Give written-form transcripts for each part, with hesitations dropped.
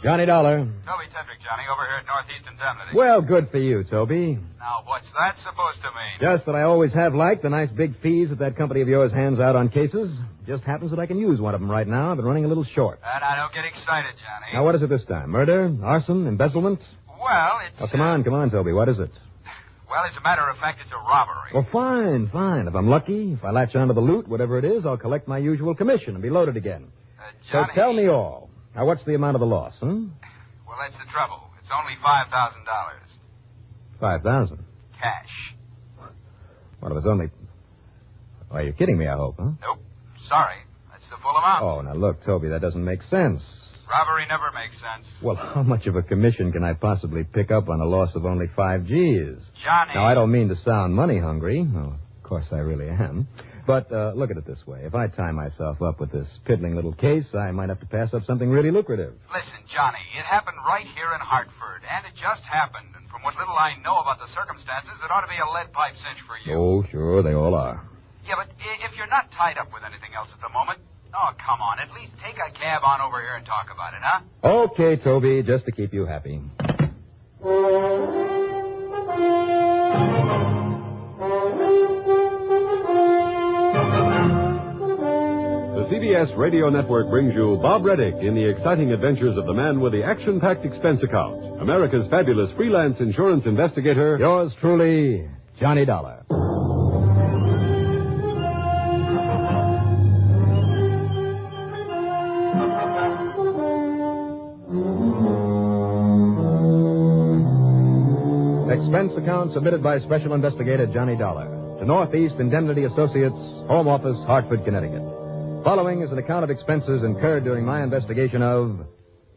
Johnny Dollar. Toby Tedrick, Johnny, over here at Northeast Indemnity. Well, good for you, Toby. Now, what's that supposed to mean? Just that I always have liked the nice big fees that company of yours hands out on cases. Just happens that I can use one of them right now. I've been running a little short. And I don't get excited, Johnny. Now, what is it this time? Murder? Arson? Embezzlement? Well, it's... Oh, come on, Toby. What is it? Well, as a matter of fact, it's a robbery. Well, fine. If I'm lucky, if I latch onto the loot, whatever it is, I'll collect my usual commission and be loaded again. Johnny... So tell me all. Now, what's the amount of the loss, Well, that's the trouble. It's only $5,000. $5,000? Cash. Well, it was only... Why, you're kidding me, I hope, huh? Nope. Sorry. That's the full amount. Oh, now look, Toby, that doesn't make sense. Robbery never makes sense. Well, how much of a commission can I possibly pick up on a loss of only 5 G's? Johnny... Now, I don't mean to sound money hungry. Well, of course I really am. But look at it this way. If I tie myself up with this piddling little case, I might have to pass up something really lucrative. Listen, Johnny, it happened right here in Hartford, and it just happened. And from what little I know about the circumstances, it ought to be a lead pipe cinch for you. Oh, sure, they all are. Yeah, but if you're not tied up with anything else at the moment, oh, come on, at least take a cab on over here and talk about it, huh? Okay, Toby, just to keep you happy. The CBS Radio Network brings you Bob Reddick in the exciting adventures of the man with the action-packed expense account, America's fabulous freelance insurance investigator. Yours truly, Johnny Dollar. Expense account submitted by Special Investigator Johnny Dollar to Northeast Indemnity Associates, Home Office, Hartford, Connecticut. Following is an account of expenses incurred during my investigation of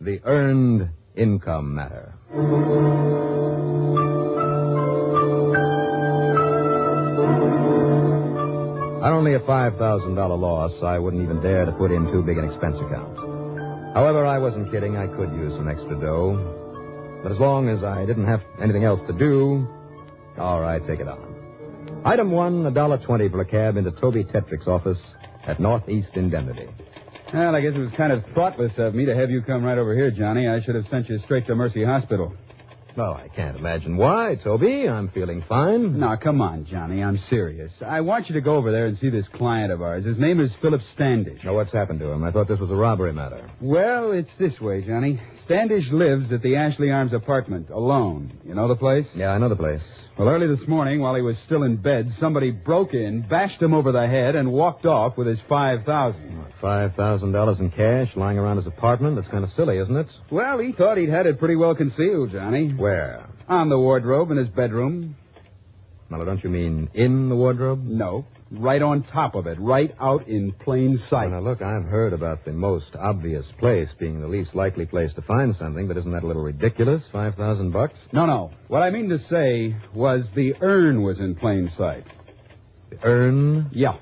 the earned income matter. On only a $5,000 loss, I wouldn't even dare to put in too big an expense account. However, I wasn't kidding. I could use some extra dough. But as long as I didn't have anything else to do, all right, take it on. Item 1, $1.20 for a cab into Toby Tetrick's office at Northeast Indemnity. Well, I guess it was kind of thoughtless of me to have you come right over here, Johnny. I should have sent you straight to Mercy Hospital. Well, I can't imagine why, Toby. I'm feeling fine. Now, come on, Johnny. I'm serious. I want you to go over there and see this client of ours. His name is Philip Standish. Now, what's happened to him? I thought this was a robbery matter. Well, it's this way, Johnny. Standish lives at the Ashley Arms apartment, alone. You know the place? Yeah, I know the place. Well, early this morning, while he was still in bed, somebody broke in, bashed him over the head, and walked off with his $5,000. $5,000 in cash lying around his apartment? That's kind of silly, isn't it? Well, he thought he'd had it pretty well concealed, Johnny. Where? On the wardrobe in his bedroom. Now, don't you mean in the wardrobe? No. Right on top of it. Right out in plain sight. Now, look, I've heard about the most obvious place being the least likely place to find something, but isn't that a little ridiculous? $5,000? No. What I mean to say was the urn was in plain sight. The urn? Yeah.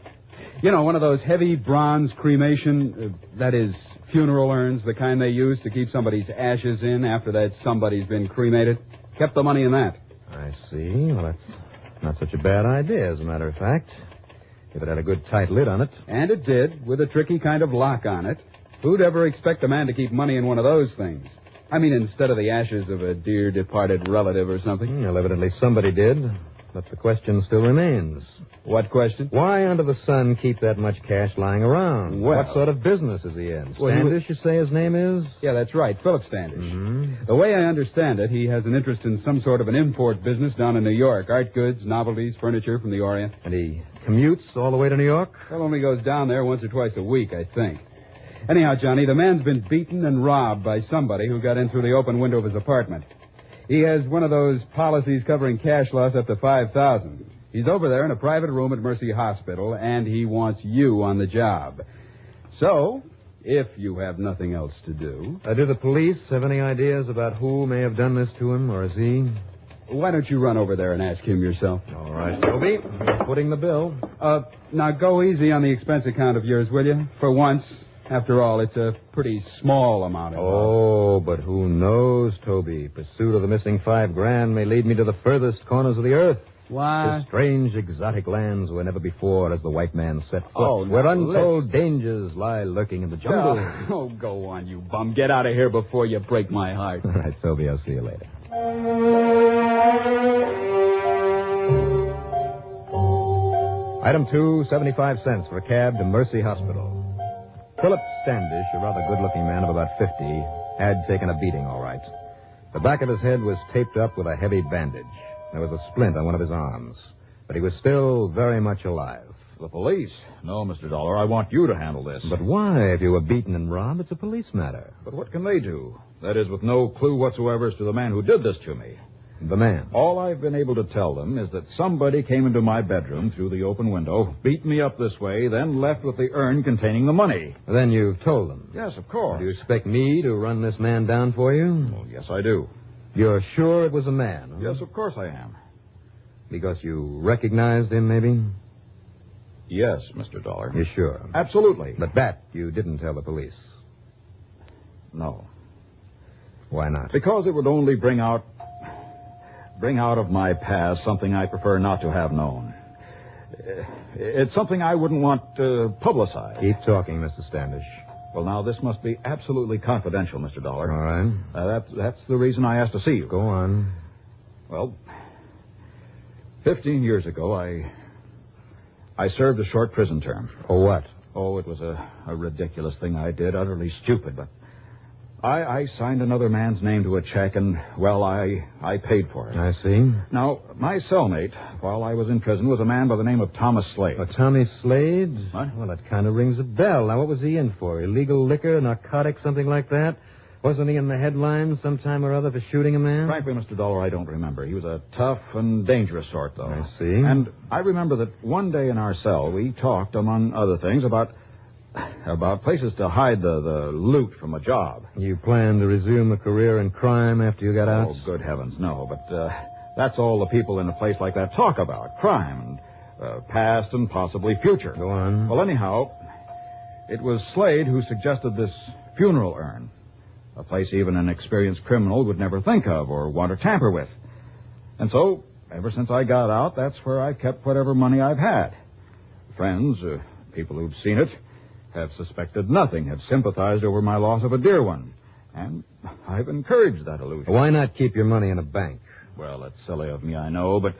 You know, one of those heavy bronze cremation, that is, funeral urns, the kind they use to keep somebody's ashes in after that somebody's been cremated. Kept the money in that. I see. Well, that's not such a bad idea, as a matter of fact. If it had a good tight lid on it. And it did, with a tricky kind of lock on it. Who'd ever expect a man to keep money in one of those things? I mean, instead of the ashes of a dear departed relative or something. Well, evidently somebody did. But the question still remains. What question?Hy under the sun keep that much cash lying around? Well, what sort of business is he in? Well, Standish, you say his name is? Yeah, that's right, Philip Standish. Mm-hmm. The way I understand it, he has an interest in some sort of an import business down in New York. Art goods, novelties, furniture from the Orient. And he commutes all the way to New York? Well, only goes down there once or twice a week, I think. Anyhow, Johnny, the man's been beaten and robbed by somebody who got in through the open window of his apartment. He has one of those policies covering cash loss up to $5,000. He's over there in a private room at Mercy Hospital, and he wants you on the job. So, if you have nothing else to do... Do the police have any ideas about who may have done this to him, or is he... Why don't you run over there and ask him yourself? All right, Toby. Footing the bill. Now go easy on the expense account of yours, will you? For once. After all, it's a pretty small amount involved. Oh, but who knows, Toby? Pursuit of the missing $5,000 may lead me to the furthest corners of the earth. What? To strange, exotic lands where never before has the white man set foot. Oh, where now untold dangers lie lurking in the jungle. Oh, go on, you bum. Get out of here before you break my heart. All right, Sylvia, I'll see you later. Item 2, 75 cents for a cab to Mercy Hospital. Philip Standish, a rather good-looking man of about 50, had taken a beating, all right. The back of his head was taped up with a heavy bandage. There was a splint on one of his arms. But he was still very much alive. The police? No, Mr. Dollar, I want you to handle this. But why? If you were beaten and robbed, it's a police matter. But what can they do? That is, with no clue whatsoever as to the man who did this to me. The man. All I've been able to tell them is that somebody came into my bedroom through the open window, beat me up this way, then left with the urn containing the money. Then you've told them. Yes, of course. Do you expect me to run this man down for you? Well, yes, I do. You're sure it was a man? Huh? Yes, of course I am. Because you recognized him, maybe? Yes, Mr. Dollar. You're sure? Absolutely. But that you didn't tell the police. No. Why not? Because it would only bring out of my past something I prefer not to have known. It's something I wouldn't want to publicize. Keep talking, Mr. Standish. Well, now, this must be absolutely confidential, Mr. Dollar. All right. That's the reason I asked to see you. Go on. Well, 15 years ago, I served a short prison term. For what? Oh, it was a ridiculous thing I did, utterly stupid, but I signed another man's name to a check, and, well, I paid for it. I see. Now, my cellmate, while I was in prison, was a man by the name of Thomas Slade. Tommy Slade? What? Well, that kind of rings a bell. Now, what was he in for? Illegal liquor, narcotics, something like that? Wasn't he in the headlines sometime or other for shooting a man? Frankly, Mr. Dollar, I don't remember. He was a tough and dangerous sort, though. I see. And I remember that one day in our cell, we talked, among other things, about places to hide the loot from a job. You planned to resume a career in crime after you got out? Oh, good heavens, no. But that's all the people in a place like that talk about. Crime, and past and possibly future. Go on. Well, anyhow, it was Slade who suggested this funeral urn. A place even an experienced criminal would never think of or want to tamper with. And so, ever since I got out, that's where I've kept whatever money I've had. Friends, people who've seen it, have suspected nothing, have sympathized over my loss of a dear one. And I've encouraged that illusion. Why not keep your money in a bank? Well, that's silly of me, I know, but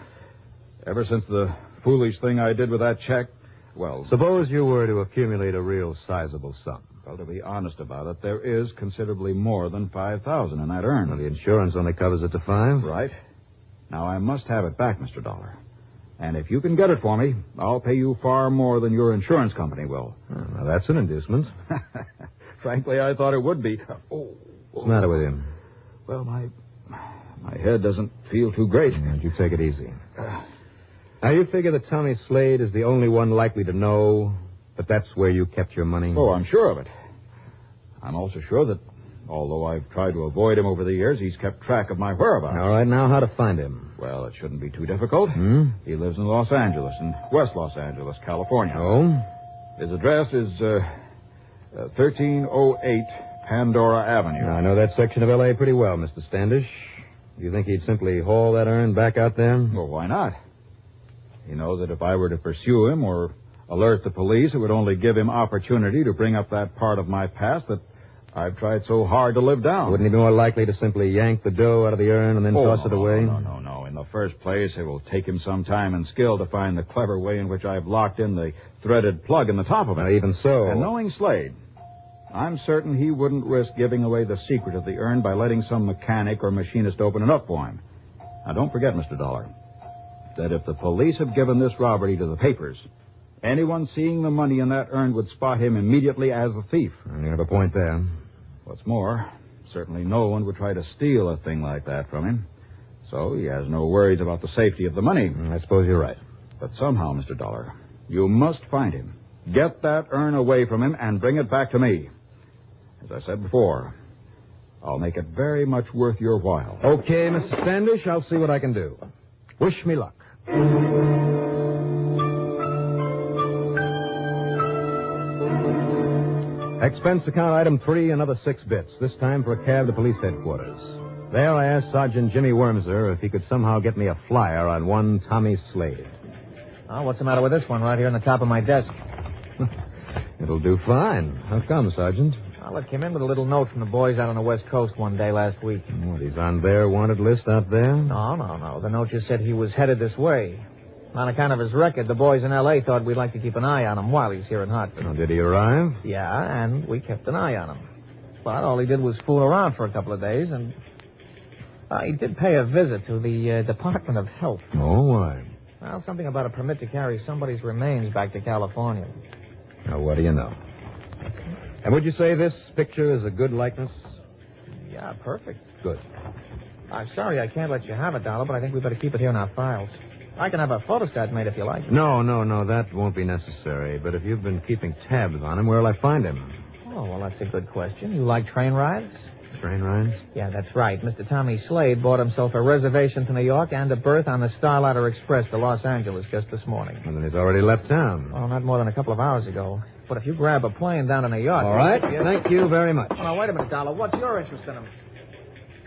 ever since the foolish thing I did with that check, well... Suppose you were to accumulate a real sizable sum. Well, to be honest about it, there is considerably more than $5,000 in that urn. Well, the insurance only covers it to $5,000. Right. Now, I must have it back, Mr. Dollar. And if you can get it for me, I'll pay you far more than your insurance company will. Oh, now, that's an inducement. Frankly, I thought it would be. What's the matter with you? Well, my head doesn't feel too great. You take it easy. Now, you figure that Tommy Slade is the only one likely to know that that's where you kept your money? Oh, I'm sure of it. I'm also sure that, although I've tried to avoid him over the years, he's kept track of my whereabouts. All right, now how to find him? Well, it shouldn't be too difficult. He lives in Los Angeles, in West Los Angeles, California. Oh? His address is 1308 Pandora Avenue. Now, I know that section of L.A. pretty well, Mr. Standish. Do you think he'd simply haul that urn back out there? Well, why not? You know that if I were to pursue him or alert the police, it would only give him opportunity to bring up that part of my past that I've tried so hard to live down. Wouldn't he be more likely to simply yank the dough out of the urn and then toss it away? No. In the first place, it will take him some time and skill to find the clever way in which I've locked in the threaded plug in the top of it. Now, even so... And knowing Slade, I'm certain he wouldn't risk giving away the secret of the urn by letting some mechanic or machinist open it up for him. Now, don't forget, Mr. Dollar, that if the police have given this robbery to the papers, anyone seeing the money in that urn would spot him immediately as the thief. You have a point there. What's more, certainly no one would try to steal a thing like that from him. So he has no worries about the safety of the money. I suppose you're right. But somehow, Mr. Dollar, you must find him. Get that urn away from him and bring it back to me. As I said before, I'll make it very much worth your while. Okay, Mr. Standish, I'll see what I can do. Wish me luck. Expense account item 3, another 6 bits. This time for a cab to police headquarters. There I asked Sergeant Jimmy Wormser if he could somehow get me a flyer on one Tommy Slade. Oh, what's the matter with this one right here on the top of my desk? It'll do fine. How come, Sergeant? Well, it came in with a little note from the boys out on the West Coast one day last week. What, he's on their wanted list out there? No. The note just said he was headed this way. On account of his record, the boys in L.A. thought we'd like to keep an eye on him while he's here in Hartford. Oh, did he arrive? Yeah, and we kept an eye on him. But all he did was fool around for a couple of days, and he did pay a visit to the Department of Health. Oh, why? Well, something about a permit to carry somebody's remains back to California. Now, what do you know? And would you say this picture is a good likeness? Yeah, perfect. Good. I'm sorry I can't let you have it, Dollar, but I think we better keep it here in our files. I can have a photostat made if you like. No, that won't be necessary. But if you've been keeping tabs on him, where'll I find him? Oh, well, that's a good question. You like train rides? Train rides? Yeah, that's right. Mr. Tommy Slade bought himself a reservation to New York and a berth on the Starlighter Express to Los Angeles just this morning. Well, then he's already left town. Oh, not more than a couple of hours ago. But if you grab a plane down to New York... All right. Thank you very much. Now, wait a minute, Dollar. What's your interest in him?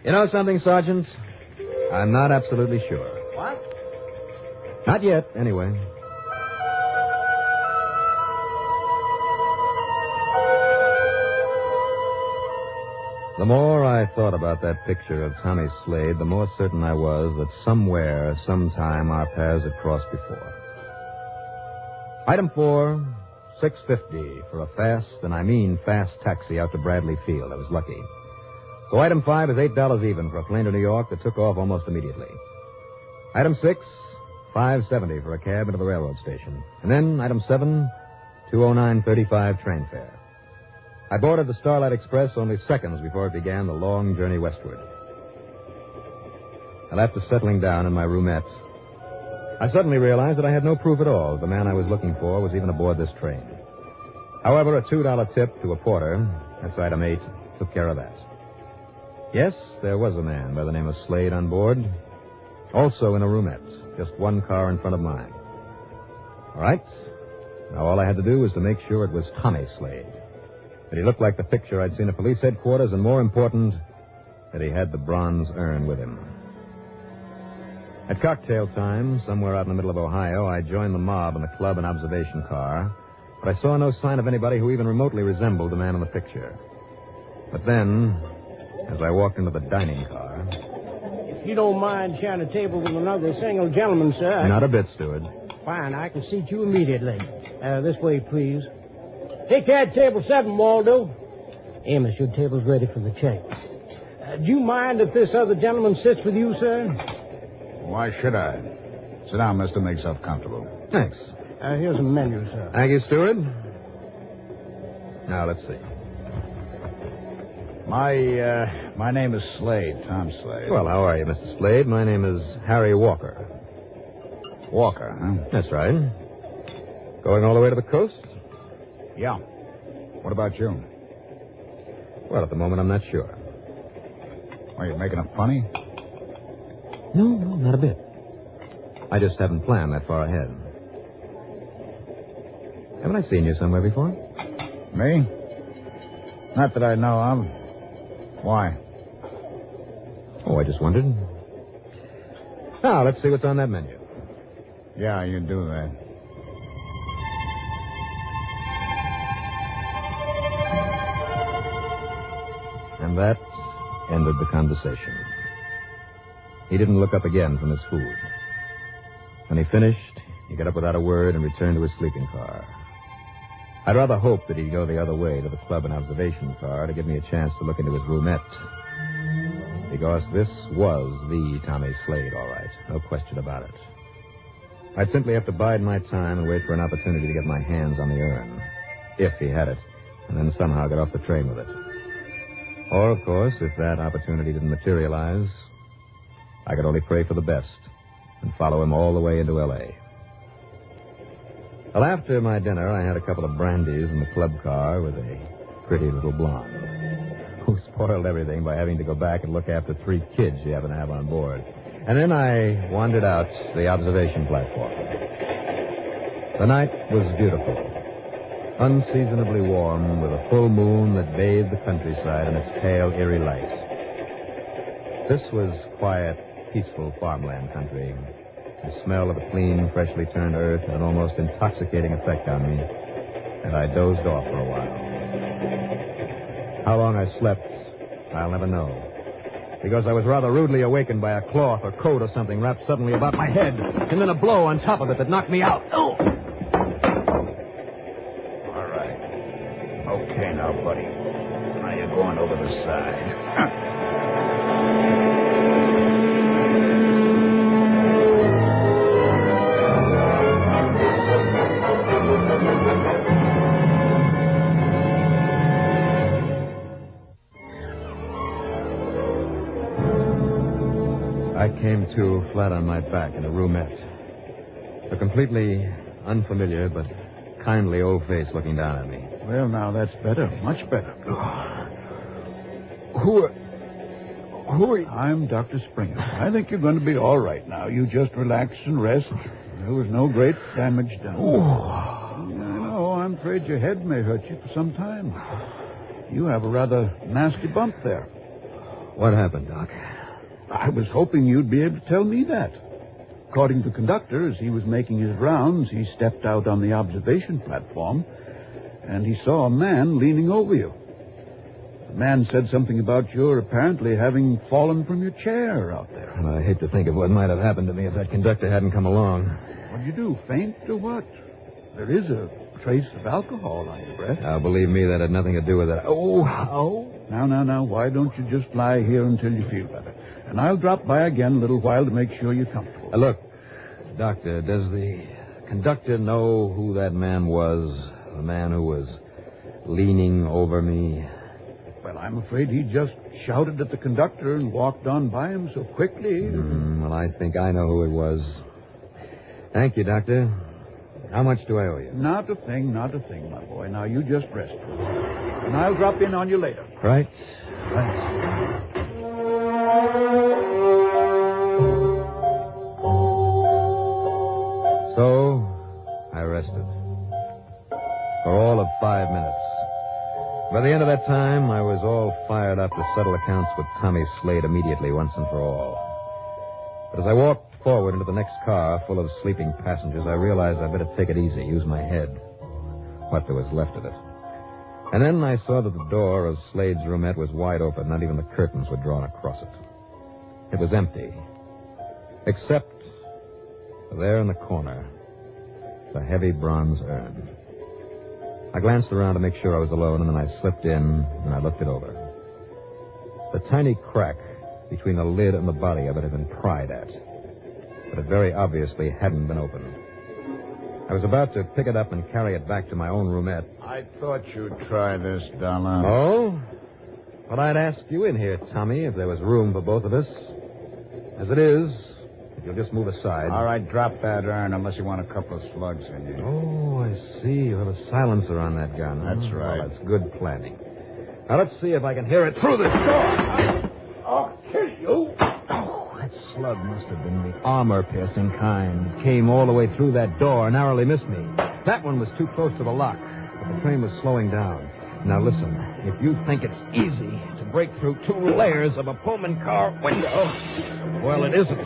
You know something, Sergeant? I'm not absolutely sure. What? Not yet, anyway. The more I thought about that picture of Tommy Slade, the more certain I was that somewhere, sometime, our paths had crossed before. Item 4, $6.50 for a fast, and I mean fast taxi out to Bradley Field. I was lucky. So item 5 is $8 even for a plane to New York that took off almost immediately. Item 6, $5.70 for a cab into the railroad station. And then item 7, $209.35 train fare. I boarded the Starlight Express only seconds before it began the long journey westward. And after settling down in my roomette, I suddenly realized that I had no proof at all the man I was looking for was even aboard this train. However, a $2 tip to a porter, that's item 8, took care of that. Yes, there was a man by the name of Slade on board, also in a roomette, just one car in front of mine. All right. Now all I had to do was to make sure it was Tommy Slade, that he looked like the picture I'd seen at police headquarters, and more important, that he had the bronze urn with him. At cocktail time, somewhere out in the middle of Ohio, I joined the mob in the club and observation car, but I saw no sign of anybody who even remotely resembled the man in the picture. But then, as I walked into the dining car... If you don't mind sharing a table with another single gentleman, sir... Not a bit, steward. Fine, I can seat you immediately. This way, please. Take care of table 7, Waldo. Amos, your table's ready for the check. Do you mind if this other gentleman sits with you, sir? Why should I? Sit down, mister. Make yourself comfortable. Thanks. Here's a menu, sir. Thank you, steward. Now, let's see. My name is Slade, Tom Slade. Well, how are you, Mr. Slade? My name is Harry Walker. Walker, huh? That's right. Going all the way to the coast? Yeah. What about you? Well, at the moment, I'm not sure. Why, you making it funny? No, not a bit. I just haven't planned that far ahead. Haven't I seen you somewhere before? Me? Not that I know of. Why? Oh, I just wondered. Now, let's see what's on that menu. Yeah, you do that. And that ended the conversation. He didn't look up again from his food. When he finished, he got up without a word and returned to his sleeping car. I'd rather hope that he'd go the other way to the club and observation car to give me a chance to look into his roomette. Because this was the Tommy Slade, all right. No question about it. I'd simply have to bide my time and wait for an opportunity to get my hands on the urn, if he had it, and then somehow get off the train with it. Or, of course, if that opportunity didn't materialize, I could only pray for the best and follow him all the way into L.A. Well, after my dinner, I had a couple of brandies in the club car with a pretty little blonde who spoiled everything by having to go back and look after 3 kids she happened to have on board. And then I wandered out to the observation platform. The night was beautiful, unseasonably warm, with a full moon that bathed the countryside in its pale, eerie light. This was quiet, peaceful farmland country. The smell of the clean, freshly turned earth had an almost intoxicating effect on me, and I dozed off for a while. How long I slept, I'll never know, because I was rather rudely awakened by a cloth or coat or something wrapped suddenly about my head, and then a blow on top of it that knocked me out. Oh! All right. Okay now, buddy. Now you're going over the side. I came to flat on my back in a roomette. A completely unfamiliar but kindly old face looking down at me. Well, now that's better. Much better. Who are you? I'm Dr. Springer. I think you're going to be all right now. You just relax and rest. There was no great damage done. I know. I'm afraid your head may hurt you for some time. You have a rather nasty bump there. What happened, Doc? I was hoping you'd be able to tell me that. According to the conductor, as he was making his rounds, he stepped out on the observation platform, and he saw a man leaning over you. The man said something about your apparently having fallen from your chair out there. Well, I hate to think of what might have happened to me if that conductor hadn't come along. What'd you do, faint or what? There is a trace of alcohol on your breath. Now, believe me, that had nothing to do with it. Oh. Now, why don't you just lie here until you feel better? And I'll drop by again a little while to make sure you're comfortable. Look, Doctor, does the conductor know who that man was? The man who was leaning over me? Well, I'm afraid he just shouted at the conductor and walked on by him so quickly. Well, I think I know who it was. Thank you, Doctor. How much do I owe you? Not a thing, my boy. Now, you just rest. And I'll drop in on you later. Right. So, I rested. For all of 5 minutes. By the end of that time, I was all fired up to settle accounts with Tommy Slade immediately, once and for all. But as I walked forward into the next car full of sleeping passengers, I realized I'd better take it easy, use my head. What there was left of it. And then I saw that the door of Slade's roomette was wide open. Not even the curtains were drawn across it. It was empty. Except there in the corner, the heavy bronze urn. I glanced around to make sure I was alone, and then I slipped in and I looked it over. The tiny crack between the lid and the body of it had been pried at, but it very obviously hadn't been opened. I was about to pick it up and carry it back to my own roomette. I thought you'd try this, Dollar. Oh? Well, I'd ask you in here, Tommy, if there was room for both of us. As it is, if you'll just move aside. All right, drop that urn unless you want a couple of slugs in you. Oh, I see. You have a silencer on that gun. That's right. Well, that's good planning. Now, let's see if I can hear it through this door. I'll kill you. Oh, that slug must have been the armor-piercing kind. It came all the way through that door and narrowly missed me. That one was too close to the lock, but the train was slowing down. Now, listen. If you think it's easy to break through 2 layers of a Pullman car window, well, it isn't.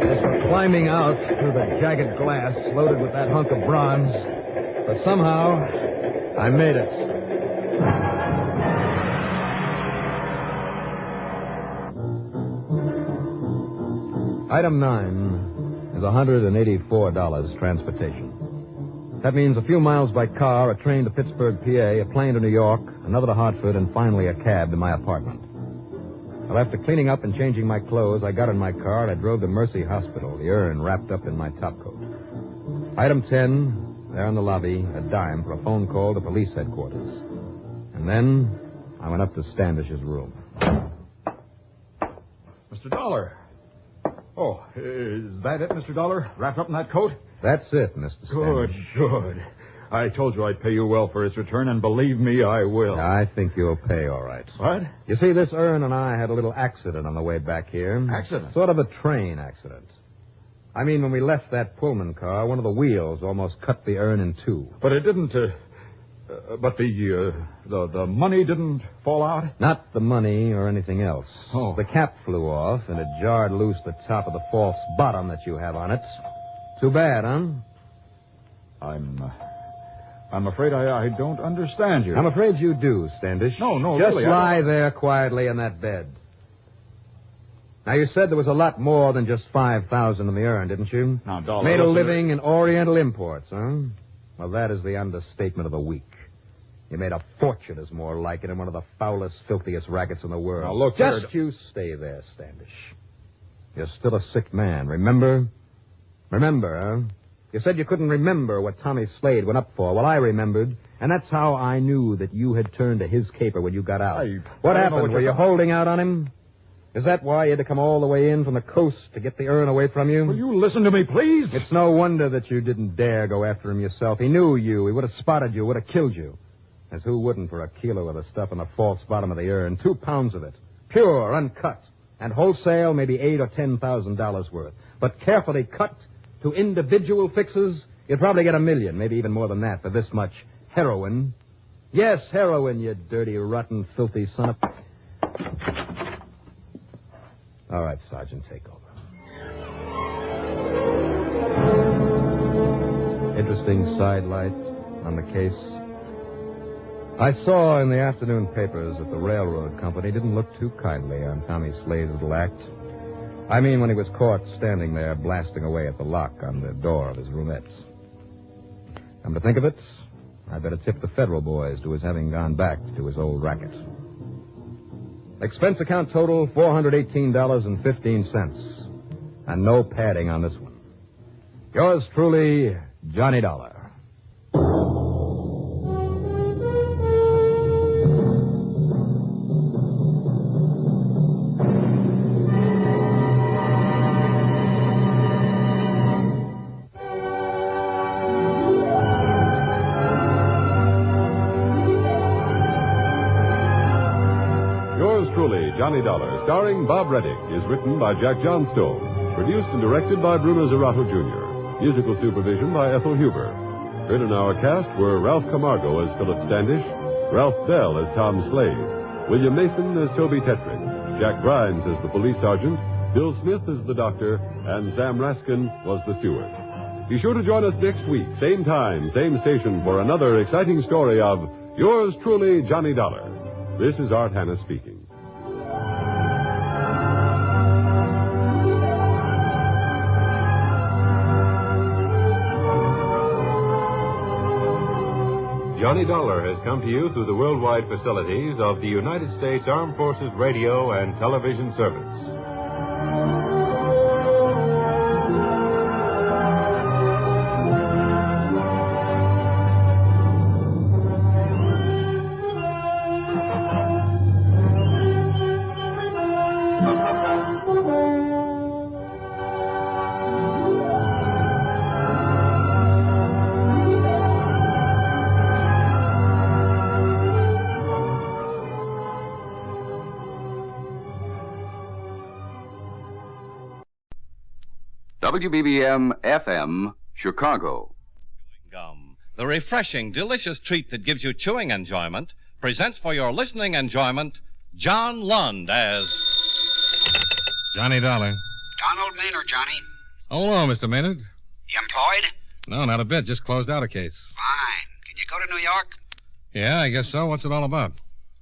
As for climbing out through the jagged glass loaded with that hunk of bronze, but somehow I made it. Item 9 is $184 transportation. That means a few miles by car, a train to Pittsburgh, PA, a plane to New York, another to Hartford, and finally a cab to my apartment. Well, after cleaning up and changing my clothes, I got in my car and I drove to Mercy Hospital, the urn wrapped up in my topcoat. Item 10, there in the lobby, a dime for a phone call to police headquarters. And then I went up to Standish's room. Mr. Dollar. Oh, is that it, Mr. Dollar? Wrapped up in that coat? That's it, Mr. Standish. Good. I told you I'd pay you well for its return, and believe me, I will. I think you'll pay all right. What? You see, this urn and I had a little accident on the way back here. Accident? Sort of a train accident. I mean, when we left that Pullman car, one of the wheels almost cut the urn in two. But it didn't, But the money didn't fall out? Not the money or anything else. Oh. The cap flew off, and it jarred loose the top of the false bottom that you have on it. Too bad, huh? I'm afraid I don't understand you. I'm afraid you do, Standish. No, Just really. lie there quietly in that bed. Now, you said there was a lot more than just $5,000 in the urn, didn't you? Now, Dollar, Made a listen living in Oriental imports, huh? Well, that is the understatement of the week. You made a fortune, is more like it, in one of the foulest, filthiest rackets in the world. Now, look Just you stay there, Standish. You're still a sick man, remember? Remember, huh? You said you couldn't remember what Tommy Slade went up for. Well, I remembered, and that's how I knew that you had turned to his caper when you got out. What happened? Were you holding out on him? Is that why you had to come all the way in from the coast to get the urn away from you? Will you listen to me, please? It's no wonder that you didn't dare go after him yourself. He knew you. He would have spotted you, would have killed you. As who wouldn't for a kilo of the stuff in the false bottom of the urn? 2 pounds of it. Pure, uncut. And wholesale, maybe $8,000 or $10,000 worth. But carefully cut to individual fixes, you'd probably get $1 million, maybe even more than that, for this much heroin. Yes, heroin, you dirty, rotten, filthy son of... All right, Sergeant, take over. Interesting sidelight on the case. I saw in the afternoon papers that the railroad company didn't look too kindly on Tommy Slade's little act. I mean, when he was caught standing there blasting away at the lock on the door of his roomette. Come to think of it, I better tip the federal boys to his having gone back to his old racket. Expense account total, $418.15. And no padding on this one. Yours truly, Johnny Dollar. Johnny Dollar, starring Bob Reddick, is written by Jack Johnstone. Produced and directed by Bruno Zerato Jr. Musical supervision by Ethel Huber. Heard in our cast were Ralph Camargo as Philip Standish, Ralph Bell as Tom Slade, William Mason as Toby Tetrick, Jack Grimes as the police sergeant, Bill Smith as the doctor, and Sam Raskin was the steward. Be sure to join us next week, same time, same station, for another exciting story of Yours truly, Johnny Dollar. This is Art Hanna speaking. Johnny Dollar has come to you through the worldwide facilities of the United States Armed Forces Radio and Television Service. WBBM FM, Chicago. Gum, the refreshing, delicious treat that gives you chewing enjoyment, presents for your listening enjoyment John Lund as Johnny Dollar. Donald Maynard, Johnny. Oh, hello, Mr. Maynard. You employed? No, not a bit. Just closed out a case. Fine. Can you go to New York? Yeah, I guess so. What's it all about?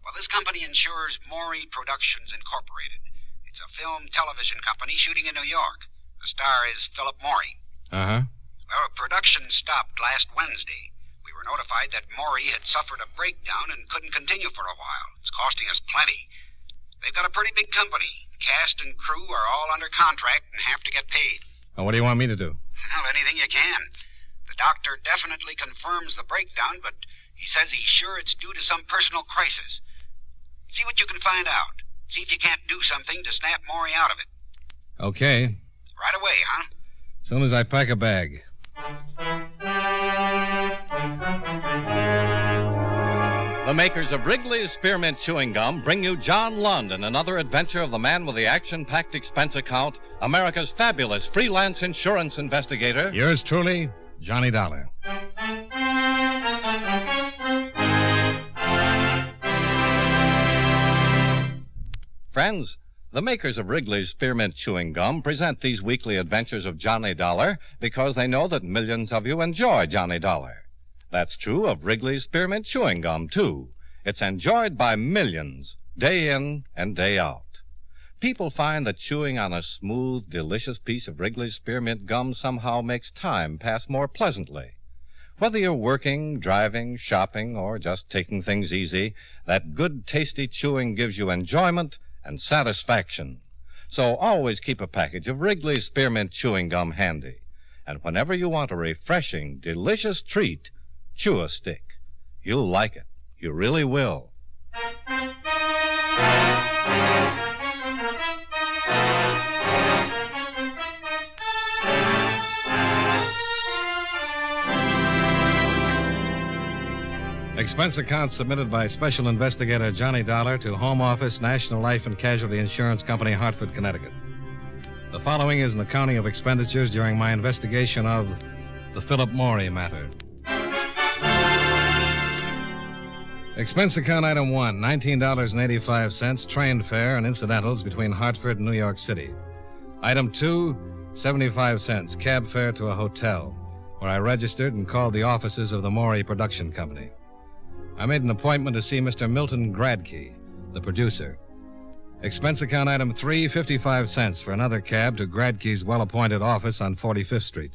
Well, this company insures Maury Productions Incorporated. It's a film television company shooting in New York. The star is Philip Maury. Uh-huh. Well, production stopped last Wednesday. We were notified that Maury had suffered a breakdown and couldn't continue for a while. It's costing us plenty. They've got a pretty big company. Cast and crew are all under contract and have to get paid. Well, what do you want me to do? Well, anything you can. The doctor definitely confirms the breakdown, but he says he's sure it's due to some personal crisis. See what you can find out. See if you can't do something to snap Maury out of it. Okay. Right away, huh? As soon as I pack a bag. the makers of Wrigley's Spearmint Chewing Gum bring you John Lund in another adventure of the man with the action-packed expense account, America's fabulous freelance insurance investigator. Yours truly, Johnny Dollar. Friends, the makers of Wrigley's Spearmint Chewing Gum present these weekly adventures of Johnny Dollar because they know that millions of you enjoy Johnny Dollar. That's true of Wrigley's Spearmint Chewing Gum, too. It's enjoyed by millions, day in and day out. People find that chewing on a smooth, delicious piece of Wrigley's Spearmint Gum somehow makes time pass more pleasantly. Whether you're working, driving, shopping, or just taking things easy, that good, tasty chewing gives you enjoyment and satisfaction. So always keep a package of Wrigley's Spearmint Chewing Gum handy. And whenever you want a refreshing, delicious treat, chew a stick. You'll like it. You really will. Expense account submitted by Special Investigator Johnny Dollar to Home Office, National Life and Casualty Insurance Company, Hartford, Connecticut. The following is an accounting of expenditures during my investigation of the Philip Morey matter. Expense account item 1, $19.85, train fare and incidentals between Hartford and New York City. Item 2, 75 cents, cab fare to a hotel, where I registered and called the offices of the Morey Production Company. I made an appointment to see Mr. Milton Gradke, the producer. Expense account item 3, 55 cents for another cab to Gradke's well-appointed office on 45th Street.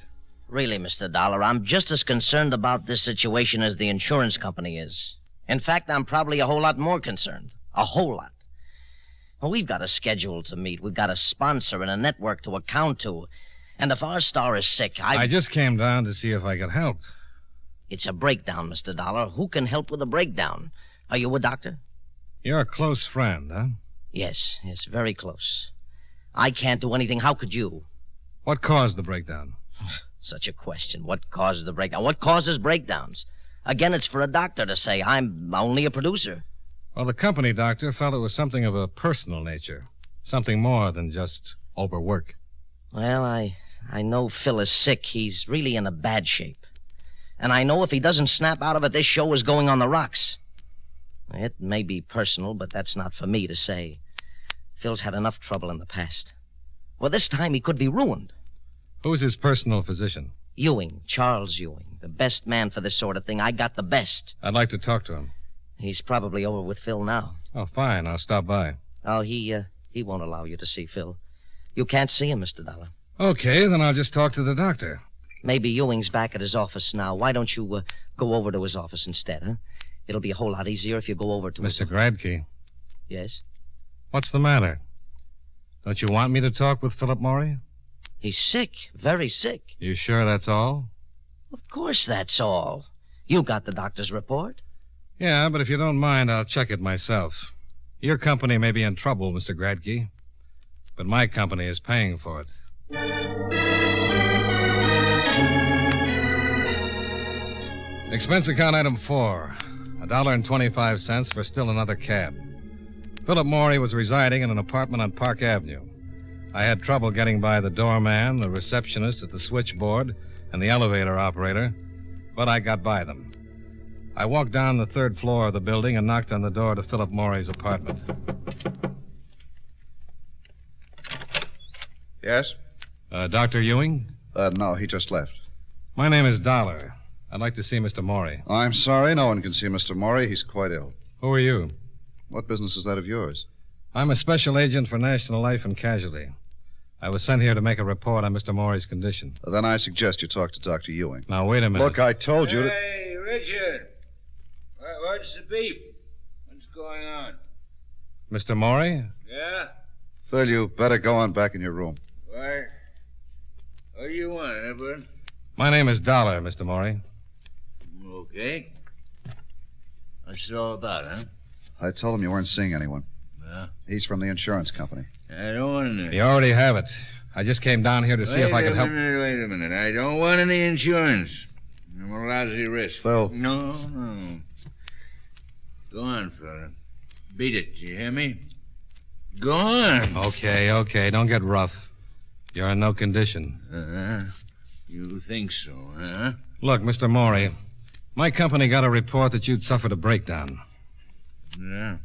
Really, Mr. Dollar, I'm just as concerned about this situation as the insurance company is. In fact, I'm probably a whole lot more concerned. A whole lot. Well, we've got a schedule to meet. We've got a sponsor and a network to account to. And if our star is sick, I just came down to see if I could help. It's a breakdown, Mr. Dollar. Who can help with a breakdown? Are you a doctor? You're a close friend, huh? Yes, very close. I can't do anything. How could you? What caused the breakdown? Such a question. What causes the breakdown? What causes breakdowns? Again, it's for a doctor to say. I'm only a producer. Well, the company doctor felt it was something of a personal nature. Something more than just overwork. Well, I know Phil is sick. He's really in a bad shape. And I know if he doesn't snap out of it, this show is going on the rocks. It may be personal, but that's not for me to say. Phil's had enough trouble in the past. Well, this time he could be ruined. Who's his personal physician? Ewing, Charles Ewing. The best man for this sort of thing. I got the best. I'd like to talk to him. He's probably over with Phil now. Oh, fine. I'll stop by. Oh, he won't allow you to see Phil. You can't see him, Mr. Dollar. Okay, then I'll just talk to the doctor. Maybe Ewing's back at his office now. Why don't you go over to his office instead, huh? It'll be a whole lot easier if you go over to Mr. Gradke. Yes? What's the matter? Don't you want me to talk with Philip Morey? He's sick. Very sick. You sure that's all? Of course that's all. You got the doctor's report? Yeah, but if you don't mind, I'll check it myself. Your company may be in trouble, Mr. Gradke, but my company is paying for it. Expense account item 4, $1.25 for still another cab. Philip Morey was residing in an apartment on Park Avenue. I had trouble getting by the doorman, the receptionist at the switchboard, and the elevator operator, but I got by them. I walked down the third floor of the building and knocked on the door to Philip Morey's apartment. Yes? Dr. Ewing? No, he just left. My name is Dollar. I'd like to see Mr. Morey. I'm sorry, no one can see Mr. Morey. He's quite ill. Who are you? What business is that of yours? I'm a special agent for National Life and Casualty. I was sent here to make a report on Mr. Morey's condition. Then I suggest you talk to Dr. Ewing. Now, wait a minute. Look, I told you to... Hey, Richard. What's the beef? What's going on? Mr. Morey? Yeah? Phil, you better go on back in your room. Why? What do you want, Edward? My name is Dollar, Mr. Morey. Okay. What's it all about, huh? I told him you weren't seeing anyone. Yeah? He's from the insurance company. I don't want any. You already have it. I just came down here to see if I could help. Wait a minute. I don't want any insurance. I'm a lousy risk. Phil. No. Go on, fella. Beat it. Do you hear me? Go on. Okay. Don't get rough. You're in no condition. You think so, huh? Look, Mr. Morey, my company got a report that you'd suffered a breakdown. Yeah.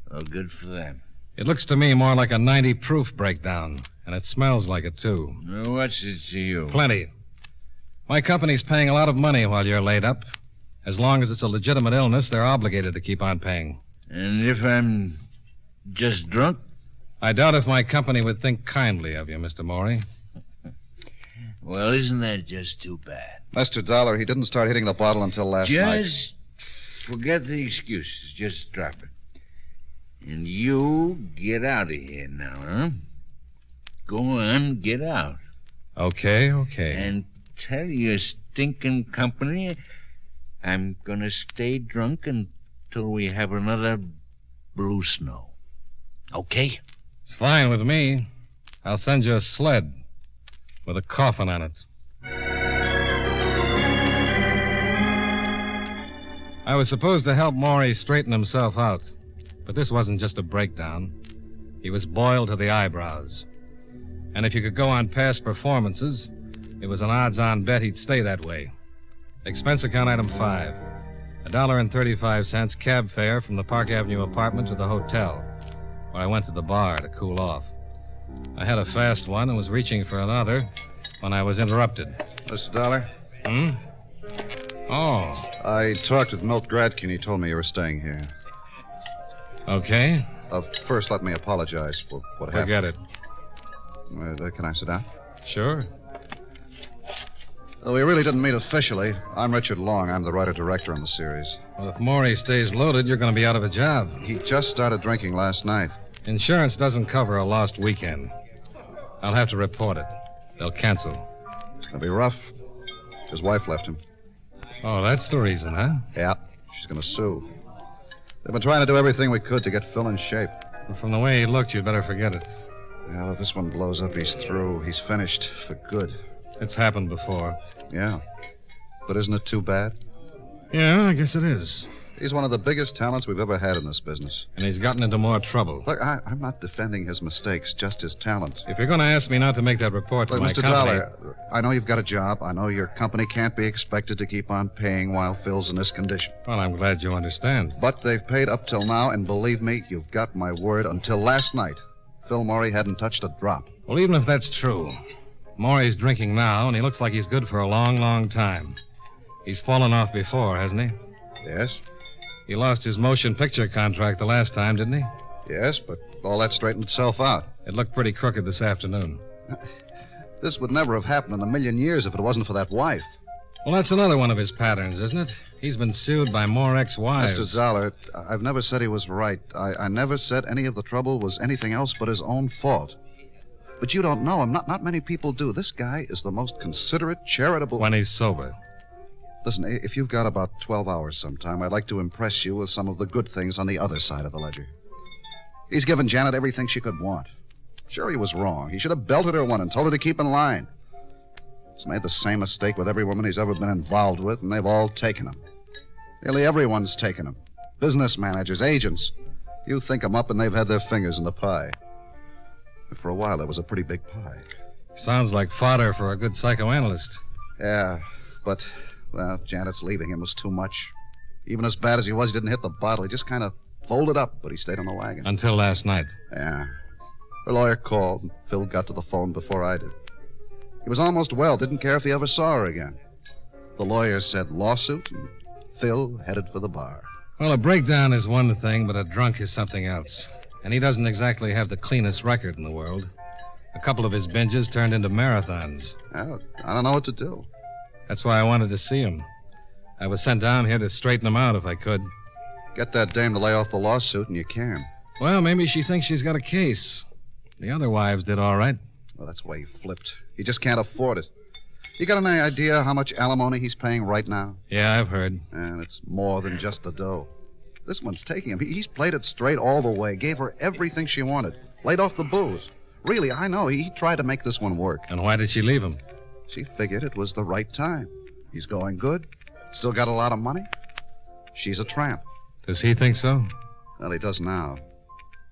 Well, good for them. It looks to me more like a 90-proof breakdown, and it smells like it, too. What's it to you? Plenty. My company's paying a lot of money while you're laid up. As long as it's a legitimate illness, they're obligated to keep on paying. And if I'm just drunk? I doubt if my company would think kindly of you, Mr. Morey. Well, isn't that just too bad? Mr. Dollar, he didn't start hitting the bottle until last night. Just forget the excuses. Just drop it. And you get out of here now, huh? Go on, get out. Okay. And tell your stinking company I'm gonna stay drunk until we have another blue snow. Okay? It's fine with me. I'll send you a sled with a coffin on it. I was supposed to help Morey straighten himself out, but this wasn't just a breakdown. He was boiled to the eyebrows. And if you could go on past performances, it was an odds-on bet he'd stay that way. Expense account item 5. $1.35 cab fare from the Park Avenue apartment to the hotel, where I went to the bar to cool off. I had a fast one and was reaching for another when I was interrupted. Mr. Dollar? Oh. I talked with Milt Gradkin. He told me you were staying here. Okay. First, let me apologize for what happened. Forget it. Can I sit down? Sure. We really didn't meet officially. I'm Richard Long. I'm the writer-director on the series. Well, if Morey stays loaded, you're going to be out of a job. He just started drinking last night. Insurance doesn't cover a lost weekend. I'll have to report it. They'll cancel. It'll be rough. His wife left him. Oh, that's the reason, huh? Yeah. She's going to sue. They've been trying to do everything we could to get Phil in shape. Well, from the way he looked, you'd better forget it. Well, if this one blows up, he's through. He's finished for good. It's happened before. Yeah. But isn't it too bad? Yeah, I guess it is. He's one of the biggest talents we've ever had in this business. And he's gotten into more trouble. Look, I'm not defending his mistakes, just his talent. If you're going to ask me not to make that report to my Mr. company... Dollar, I know you've got a job. I know your company can't be expected to keep on paying while Phil's in this condition. Well, I'm glad you understand. But they've paid up till now, and believe me, you've got my word. Until last night, Phil Morey hadn't touched a drop. Well, even if that's true, Morey's drinking now, and he looks like he's good for a long, long time. He's fallen off before, hasn't he? Yes. He lost his motion picture contract the last time, didn't he? Yes, but all that straightened itself out. It looked pretty crooked this afternoon. This would never have happened in a million years if it wasn't for that wife. Well, that's another one of his patterns, isn't it? He's been sued by more ex-wives. Mr. Zoller, I've never said he was right. I never said any of the trouble was anything else but his own fault. But you don't know him. Not many people do. This guy is the most considerate, charitable... When he's sober. Listen, if you've got about 12 hours sometime, I'd like to impress you with some of the good things on the other side of the ledger. He's given Janet everything she could want. Sure, he was wrong. He should have belted her one and told her to keep in line. He's made the same mistake with every woman he's ever been involved with, and they've all taken him. Nearly everyone's taken him. Business managers, agents. You think them up, and they've had their fingers in the pie. But for a while, there was a pretty big pie. Sounds like fodder for a good psychoanalyst. Yeah, but... Well, Janet's leaving him was too much. Even as bad as he was, he didn't hit the bottle. He just kind of folded up, but he stayed on the wagon. Until last night. Yeah. Her lawyer called, and Phil got to the phone before I did. He was almost well, didn't care if he ever saw her again. The lawyer said lawsuit, and Phil headed for the bar. Well, a breakdown is one thing, but a drunk is something else. And he doesn't exactly have the cleanest record in the world. A couple of his binges turned into marathons. Well, I don't know what to do. That's why I wanted to see him. I was sent down here to straighten him out if I could. Get that dame to lay off the lawsuit, and you can. Well, maybe she thinks she's got a case. The other wives did all right. Well, that's why he flipped. He just can't afford it. You got any idea how much alimony he's paying right now? Yeah, I've heard. And it's more than just the dough. This one's taking him. He's played it straight all the way. Gave her everything she wanted. Laid off the booze. Really, I know. He tried to make this one work. And why did she leave him? She figured it was the right time. He's going good. Still got a lot of money. She's a tramp. Does he think so? Well, he does now.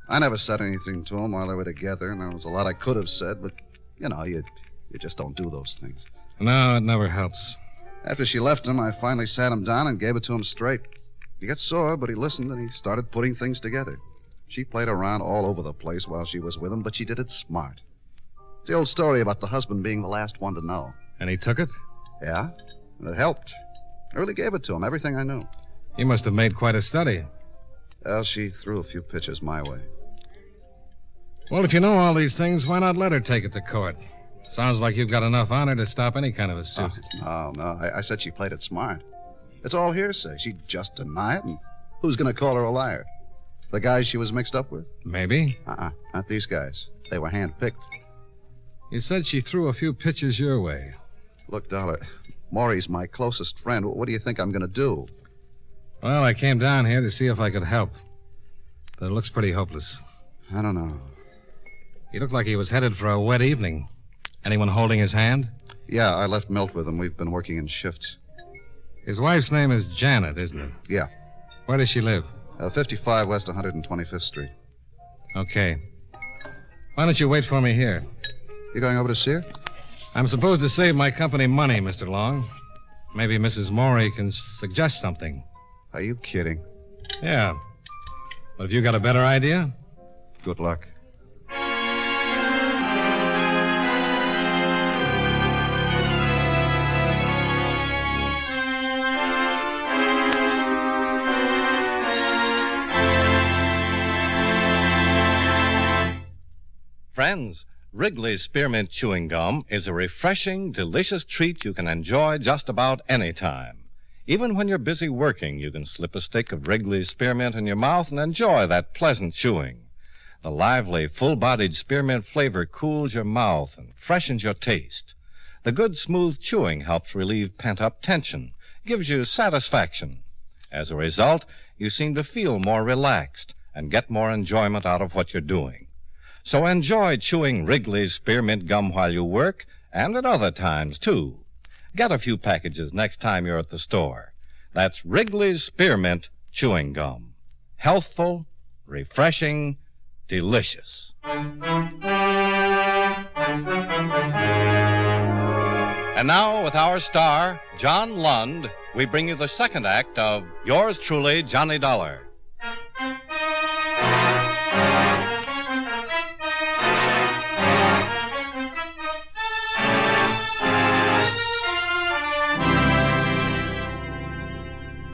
I never said anything to him while they were together, and there was a lot I could have said, but, you just don't do those things. No, it never helps. After she left him, I finally sat him down and gave it to him straight. He got sore, but he listened, and he started putting things together. She played around all over the place while she was with him, but she did it smart. It's the old story about the husband being the last one to know. And he took it? Yeah, and it helped. I really gave it to him, everything I knew. You must have made quite a study. Well, she threw a few pitches my way. Well, if you know all these things, why not let her take it to court? Sounds like you've got enough honor to stop any kind of a suit. Oh, no. I said she played it smart. It's all hearsay. She'd just deny it, and who's going to call her a liar? The guys she was mixed up with? Maybe. Not these guys. They were hand-picked. You said she threw a few pitches your way. Look, Dollar, Maury's my closest friend. What do you think I'm going to do? Well, I came down here to see if I could help. But it looks pretty hopeless. I don't know. He looked like he was headed for a wet evening. Anyone holding his hand? Yeah, I left Milt with him. We've been working in shifts. His wife's name is Janet, isn't it? Yeah. Where does she live? 55 West 125th Street. Okay. Why don't you wait for me here? You going over to see her? I'm supposed to save my company money, Mr. Long. Maybe Mrs. Maury can suggest something. Are you kidding? Yeah. But have you got a better idea? Good luck. Friends, Wrigley's Spearmint Chewing Gum is a refreshing, delicious treat you can enjoy just about any time. Even when you're busy working, you can slip a stick of Wrigley's Spearmint in your mouth and enjoy that pleasant chewing. The lively, full-bodied spearmint flavor cools your mouth and freshens your taste. The good, smooth chewing helps relieve pent-up tension, gives you satisfaction. As a result, you seem to feel more relaxed and get more enjoyment out of what you're doing. So enjoy chewing Wrigley's Spearmint Gum while you work, and at other times, too. Get a few packages next time you're at the store. That's Wrigley's Spearmint Chewing Gum. Healthful, refreshing, delicious. And now, with our star, John Lund, we bring you the second act of Yours Truly, Johnny Dollar.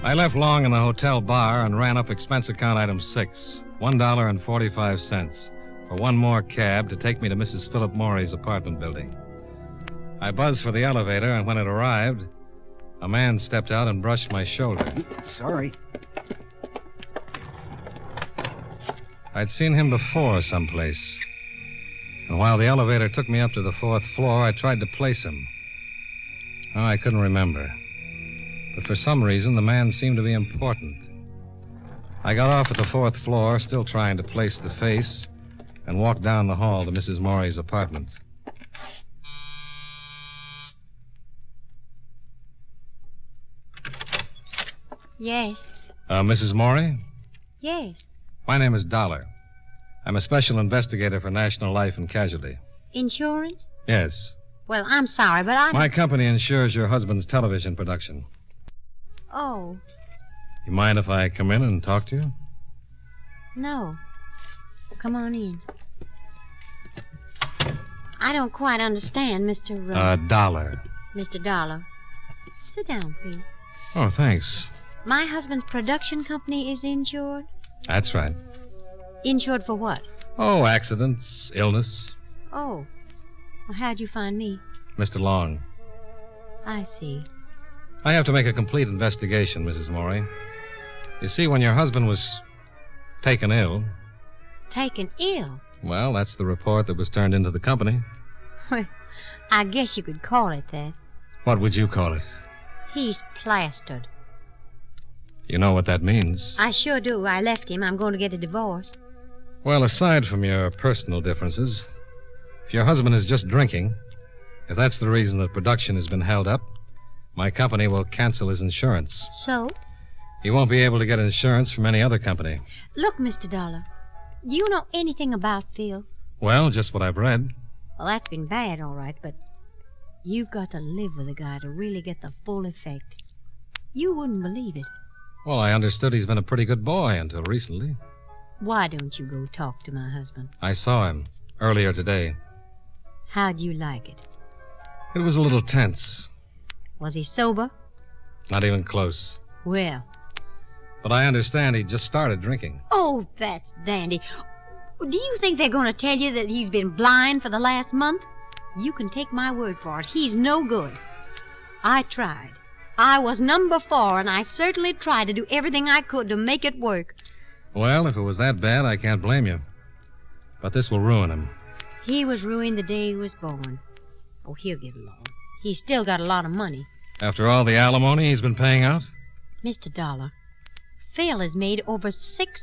I left Long in the hotel bar and ran up expense account item 6, $1.45, for one more cab to take me to Mrs. Philip Maury's apartment building. I buzzed for the elevator, and when it arrived, a man stepped out and brushed my shoulder. Sorry. I'd seen him before someplace. And while the elevator took me up to the 4th floor, I tried to place him. Oh, I couldn't remember. But for some reason, the man seemed to be important. I got off at the 4th floor, still trying to place the face, and walked down the hall to Mrs. Maury's apartment. Yes. Mrs. Maury? Yes. My name is Dollar. I'm a special investigator for National Life and Casualty. Insurance? Yes. Well, I'm sorry, but I... My company insures your husband's television production. Oh, You mind if I come in and talk to you? no. Come on in. I don't quite understand, Mr. Dollar. Mr. Dollar. Sit down, please. Oh, thanks. My husband's production company is insured? That's right. Insured for what? Oh, accidents, illness. Oh. Well, how'd you find me? Mr. Long. I see. I have to make a complete investigation, Mrs. Maury. You see, when your husband was taken ill... Taken ill? Well, that's the report that was turned into the company. Well, I guess you could call it that. What would you call it? He's plastered. You know what that means. I sure do. I left him. I'm going to get a divorce. Well, aside from your personal differences, if your husband is just drinking, if that's the reason that production has been held up, my company will cancel his insurance. So? He won't be able to get insurance from any other company. Look, Mr. Dollar, do you know anything about Phil? Well, just what I've read. Well, that's been bad, all right, but you've got to live with a guy to really get the full effect. You wouldn't believe it. Well, I understood he's been a pretty good boy until recently. Why don't you go talk to my husband? I saw him earlier today. How'd you like it? It was a little tense. Was he sober? Not even close. Well. But I understand he just started drinking. Oh, that's dandy. Do you think they're going to tell you that he's been blind for the last month? You can take my word for it. He's no good. I tried. I was number 4, and I certainly tried to do everything I could to make it work. Well, if it was that bad, I can't blame you. But this will ruin him. He was ruined the day he was born. Oh, he'll get along. He's still got a lot of money. After all the alimony he's been paying out? Mr. Dollar, Phil has made over $6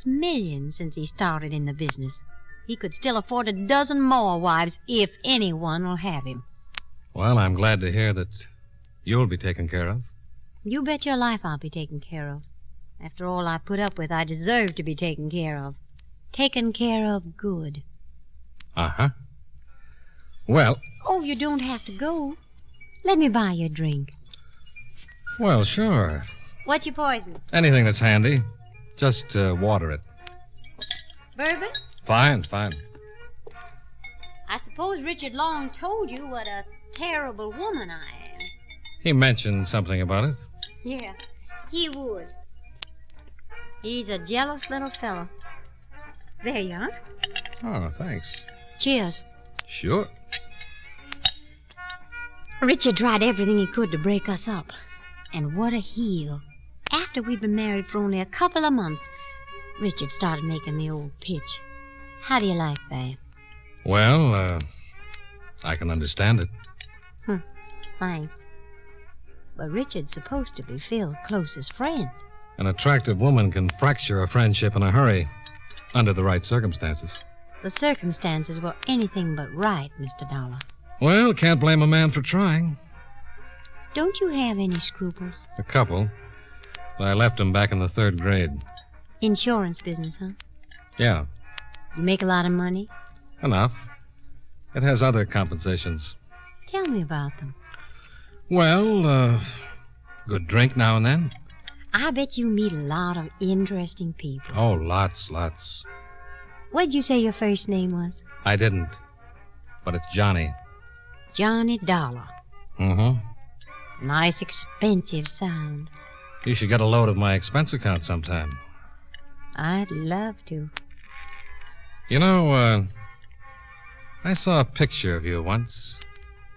million since he started in the business. He could still afford a dozen more wives if anyone will have him. Well, I'm glad to hear that you'll be taken care of. You bet your life I'll be taken care of. After all I put up with, I deserve to be taken care of. Taken care of good. Uh-huh. Well... Oh, you don't have to go. Let me buy you a drink. Well, sure. What's your poison? Anything that's handy. Just water it. Bourbon? Fine. I suppose Richard Long told you what a terrible woman I am. He mentioned something about it. Yeah, he would. He's a jealous little fellow. There you are. Oh, thanks. Cheers. Sure. Richard tried everything he could to break us up. And what a heel. After we'd been married for only a couple of months, Richard started making the old pitch. How do you like that? Well, I can understand it. Thanks. But Richard's supposed to be Phil's closest friend. An attractive woman can fracture a friendship in a hurry, under the right circumstances. The circumstances were anything but right, Mr. Dollar. Well, can't blame a man for trying. Don't you have any scruples? A couple. But I left them back in the 3rd grade. Insurance business, huh? Yeah. You make a lot of money? Enough. It has other compensations. Tell me about them. Well, good drink now and then. I bet you meet a lot of interesting people. Oh, lots. What'd you say your first name was? I didn't. But it's Johnny. Johnny Dollar. Mm-hmm. Nice, expensive sound. You should get a load of my expense account sometime. I'd love to. You know, I saw a picture of you once.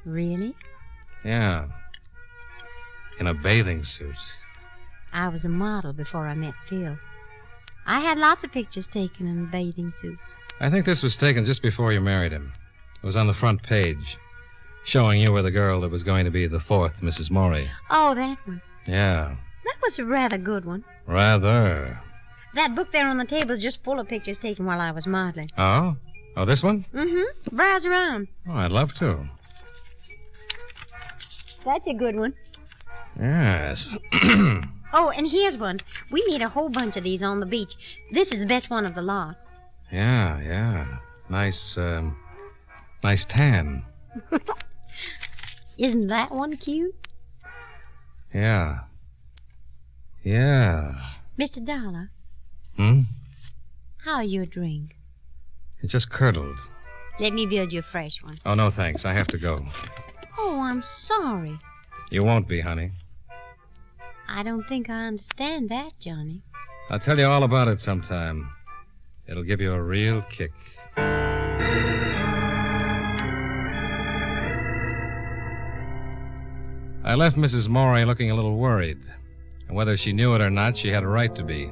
Really? Yeah. In a bathing suit. I was a model before I met Phil. I had lots of pictures taken in bathing suits. I think this was taken just before you married him. It was on the front page, showing you were the girl that was going to be the 4th Mrs. Morey. Oh, that one. Yeah. That was a rather good one. Rather. That book there on the table is just full of pictures taken while I was modeling. Oh? Oh, this one? Mm-hmm. Browse around. Oh, I'd love to. That's a good one. Yes. Oh, and here's one. We made a whole bunch of these on the beach. This is the best one of the lot. Yeah. Nice tan. Isn't that one cute? Yeah. Mr. Dollar. How's your drink? It just curdled. Let me build you a fresh one. Oh, no, thanks. I have to go. Oh, I'm sorry. You won't be, honey. I don't think I understand that, Johnny. I'll tell you all about it sometime. It'll give you a real kick. I left Mrs. Morey looking a little worried. And whether she knew it or not, she had a right to be.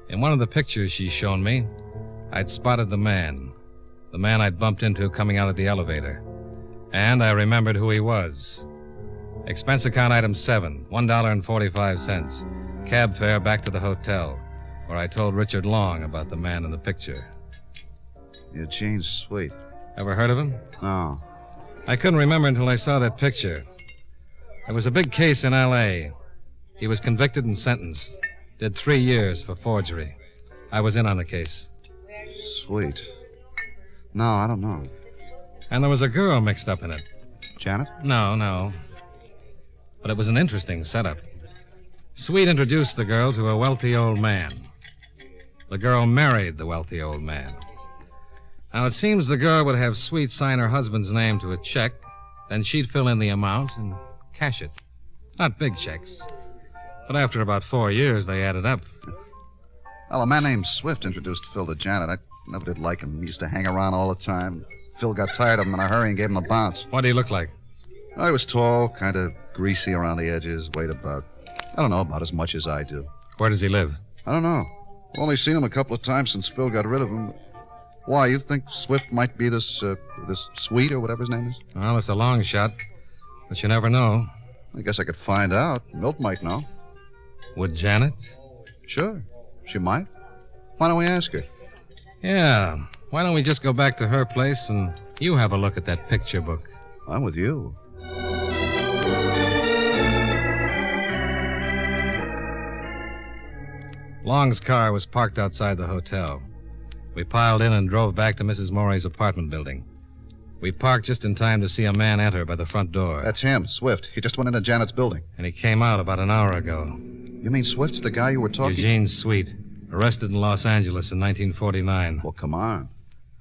In one of the pictures she's shown me, I'd spotted the man I'd bumped into coming out of the elevator. And I remembered who he was. Expense account item 7, $1.45. Cab fare back to the hotel, where I told Richard Long about the man in the picture. Eugene's Sweet. Ever heard of him? No. I couldn't remember until I saw that picture. There was a big case in L.A. He was convicted and sentenced. Did 3 years for forgery. I was in on the case. Sweet. No, I don't know. And there was a girl mixed up in it. Janet? No. But it was an interesting setup. Sweet introduced the girl to a wealthy old man. The girl married the wealthy old man. Now, it seems the girl would have Sweet sign her husband's name to a check, then she'd fill in the amount and cash it. Not big checks. But after about 4 years, they added up. Well, a man named Swift introduced Phil to Janet. I never did like him. He used to hang around all the time. Phil got tired of him in a hurry and gave him a bounce. What did he look like? I was tall, kind of greasy around the edges, weighed about as much as I do. Where does he live? I don't know. I've only seen him a couple of times since Phil got rid of him. Why, you think Swift might be this Sweet or whatever his name is? Well, it's a long shot, but you never know. I guess I could find out. Milt might know. Would Janet? Sure. She might. Why don't we ask her? Yeah. Why don't we just go back to her place and you have a look at that picture book? I'm with you. Long's car was parked outside the hotel. We piled in and drove back to Mrs. Morey's apartment building. We parked just in time to see a man enter by the front door. That's him, Swift. He just went into Janet's building. And he came out about an hour ago. You mean Swift's the guy you were talking... Eugene Sweet, arrested in Los Angeles in 1949. Well, come on.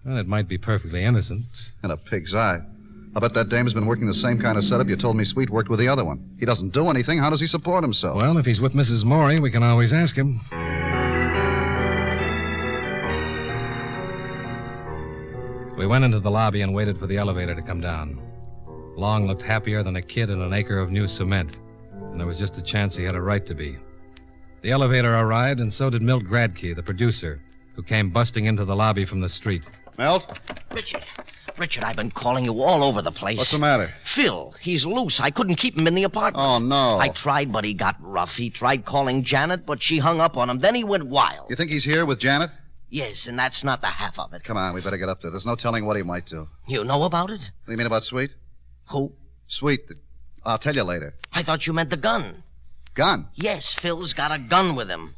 Well, it might be perfectly innocent. In a pig's eye. I bet that dame's been working the same kind of setup you told me Sweet worked with the other one. He doesn't do anything. How does he support himself? Well, if he's with Mrs. Morey, we can always ask him. We went into the lobby and waited for the elevator to come down. Long looked happier than a kid in an acre of new cement, and there was just a chance he had a right to be. The elevator arrived, and so did Milt Gradke, the producer, who came busting into the lobby from the street. Milt? Richard, I've been calling you all over the place. What's the matter? Phil, he's loose. I couldn't keep him in the apartment. Oh, no. I tried, but he got rough. He tried calling Janet, but she hung up on him. Then he went wild. You think he's here with Janet? Yes, and that's not the half of it. Come on, we better get up there. There's no telling what he might do. You know about it? What do you mean about Sweet? Who? Sweet. I'll tell you later. I thought you meant the gun. Gun? Yes, Phil's got a gun with him.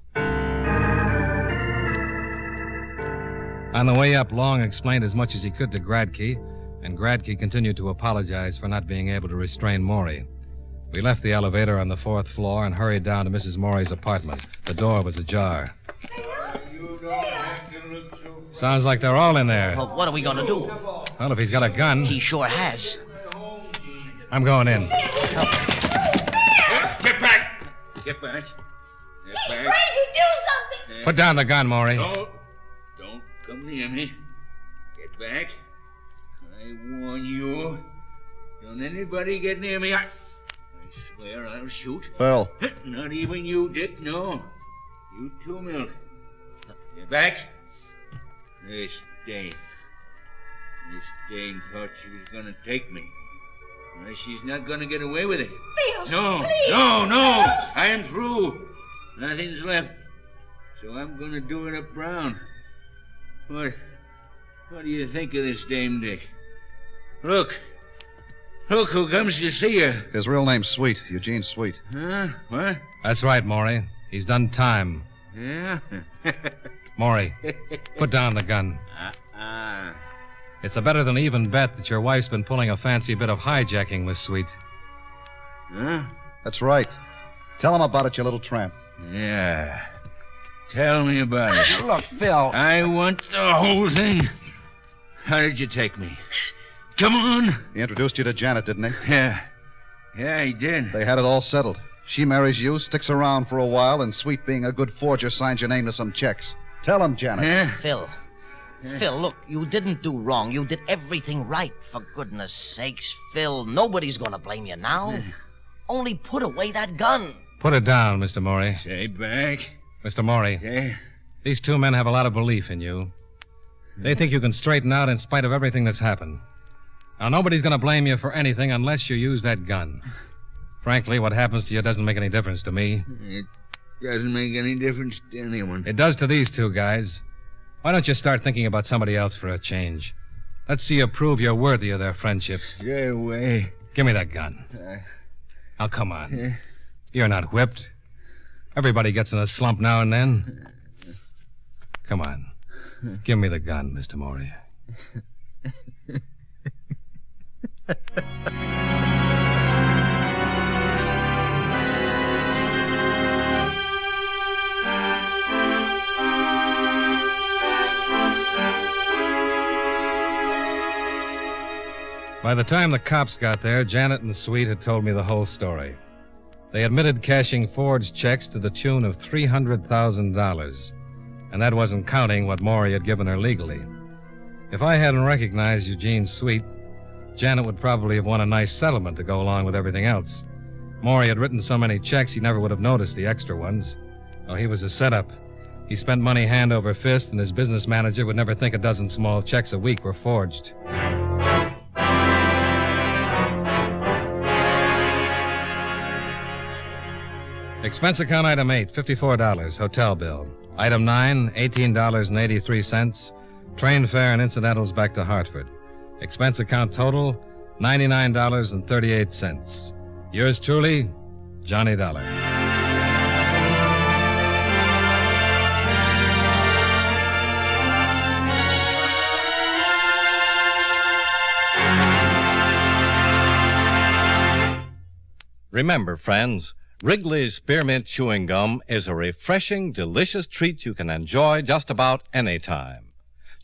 On the way up, Long explained as much as he could to Gradke, and Gradke continued to apologize for not being able to restrain Morey. We left the elevator on the 4th floor and hurried down to Mrs. Morey's apartment. The door was ajar. Sounds like they're all in there. Well, what are we going to do? Well, if he's got a gun... He sure has. I'm going in. Get back! Get back. He's crazy. Do something. Put down the gun, Morey. Don't come near me. Get back. I warn you. Don't anybody get near me. I swear I'll shoot. Phil. Not even you, Dick, no. You too, Milt. Get back. This Dame thought she was going to take me. Well, she's not going to get away with it. Phil, No. please. No. I am through. Nothing's left. So I'm going to do it up brown. What do you think of this Dame, Dick? Look who comes to see you. His real name's Sweet, Eugene Sweet. Huh? What? That's right, Morey. He's done time. Yeah? Morey, put down the gun. It's a better than even bet that your wife's been pulling a fancy bit of hijacking with Sweet. Huh? That's right. Tell him about it, you little tramp. Yeah. Tell me about it. Look, Phil. I want the whole thing. How did you take me? Come on. He introduced you to Janet, didn't he? Yeah, he did. They had it all settled. She marries you, sticks around for a while, and Sweet, being a good forger, signs your name to some checks. Tell him, Janet. Yeah. Phil, look, you didn't do wrong. You did everything right. For goodness sakes, Phil, nobody's going to blame you now. Only put away that gun. Put it down, Mr. Morey. Stay back. Mr. Morey, Yeah. these two men have a lot of belief in you. They think you can straighten out in spite of everything that's happened. Now, nobody's going to blame you for anything unless you use that gun. Frankly, what happens to you doesn't make any difference to me. It doesn't make any difference to anyone. It does to these two guys. Why don't you start thinking about somebody else for a change? Let's see you prove you're worthy of their friendship. Stay away. Give me that gun. Now, come on. You're not whipped. Everybody gets in a slump now and then. Come on. Give me the gun, Mr. Morey. By the time the cops got there, Janet and Sweet had told me the whole story. They admitted cashing forged checks to the tune of $300,000. And that wasn't counting what Maury had given her legally. If I hadn't recognized Eugene Sweet, Janet would probably have won a nice settlement to go along with everything else. Maury had written so many checks he never would have noticed the extra ones. Oh, he was a setup. He spent money hand over fist, and his business manager would never think a dozen small checks a week were forged. Expense account item 8, $54, hotel bill. Item 9, $18.83, train fare and incidentals back to Hartford. Expense account total, $99.38. Yours truly, Johnny Dollar. Remember, friends, Wrigley's Spearmint Chewing Gum is a refreshing, delicious treat you can enjoy just about any time.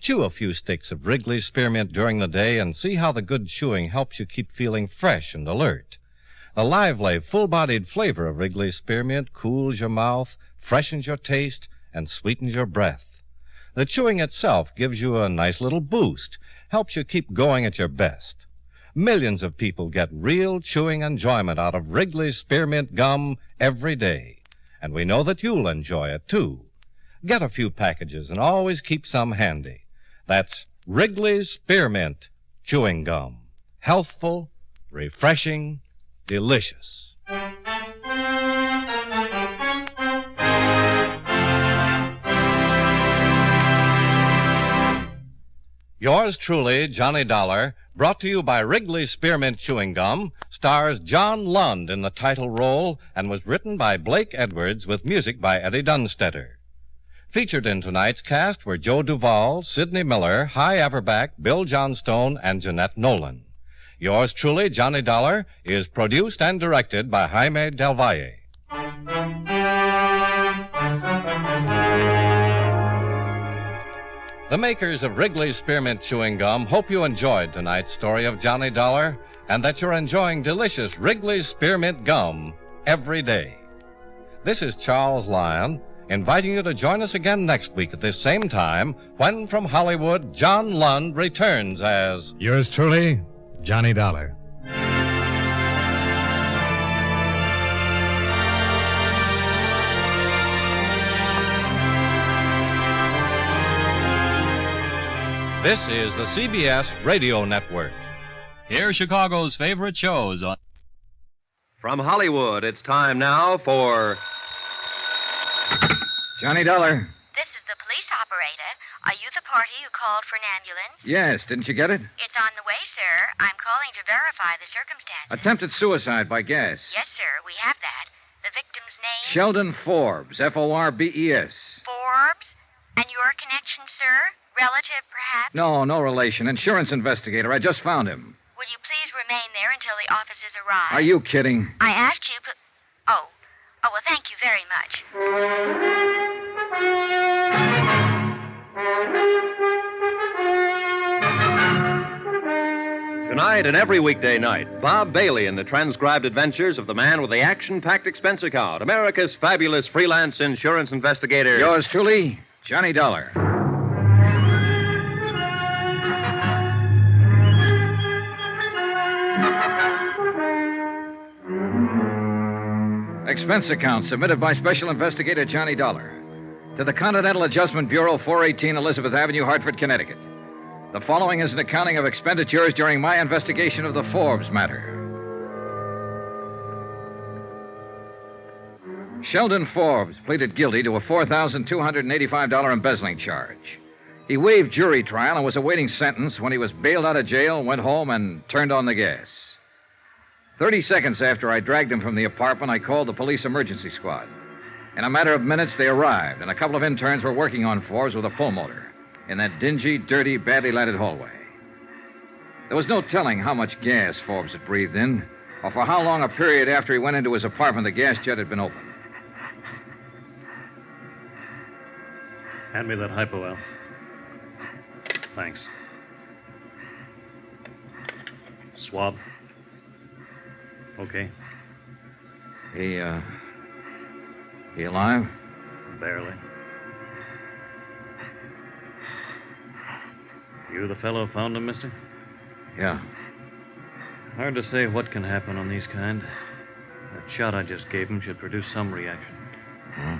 Chew a few sticks of Wrigley's Spearmint during the day and see how the good chewing helps you keep feeling fresh and alert. The lively, full-bodied flavor of Wrigley's Spearmint cools your mouth, freshens your taste, and sweetens your breath. The chewing itself gives you a nice little boost, helps you keep going at your best. Millions of people get real chewing enjoyment out of Wrigley's Spearmint Gum every day. And we know that you'll enjoy it, too. Get a few packages and always keep some handy. That's Wrigley's Spearmint Chewing Gum. Healthful, refreshing, delicious. Yours truly, Johnny Dollar, brought to you by Wrigley's Spearmint Chewing Gum, stars John Lund in the title role and was written by Blake Edwards with music by Eddie Dunstetter. Featured in tonight's cast were Joe Duvall, Sidney Miller, Hy Averback, Bill Johnstone, and Jeanette Nolan. Yours truly, Johnny Dollar, is produced and directed by Jaime Del Valle. The makers of Wrigley's Spearmint Chewing Gum hope you enjoyed tonight's story of Johnny Dollar and that you're enjoying delicious Wrigley's Spearmint Gum every day. This is Charles Lyon, inviting you to join us again next week at this same time when from Hollywood, John Lund returns as... Yours truly, Johnny Dollar. This is the CBS Radio Network. Here's Chicago's favorite shows on... From Hollywood, it's time now for... Johnny Dollar. This is the police operator. Are you the party who called for an ambulance? Yes, didn't you get it? It's on the way, sir. I'm calling to verify the circumstances. Attempted suicide by gas. Yes, sir, we have that. The victim's name? Sheldon Forbes, Forbes. Forbes? And your connection, sir? Relative, perhaps? No relation. Insurance investigator. I just found him. Will you please remain there until the officers arrive? Are you kidding? I asked you, but... Oh, well, thank you very much. Tonight and every weekday night, Bob Bailey in the transcribed adventures of the man with the action-packed expense account, America's fabulous freelance insurance investigator. Yours truly, Johnny Dollar. Expense account submitted by Special Investigator Johnny Dollar to the Continental Adjustment Bureau, 418 Elizabeth Avenue, Hartford, Connecticut. The following is an accounting of expenditures during my investigation of the Forbes matter. Sheldon Forbes pleaded guilty to a $4,285 embezzling charge. He waived jury trial and was awaiting sentence when he was bailed out of jail, went home, and turned on the gas. 30 seconds after I dragged him from the apartment, I called the police emergency squad. In a matter of minutes, they arrived, and a couple of interns were working on Forbes with a pulmotor in that dingy, dirty, badly lighted hallway. There was no telling how much gas Forbes had breathed in, or for how long a period after he went into his apartment the gas jet had been open. Hand me that hypo, Al. Thanks. swab. Okay. He alive? Barely. You the fellow who found him, mister? Yeah. Hard to say what can happen on these kind. That shot I just gave him should produce some reaction. Hmm.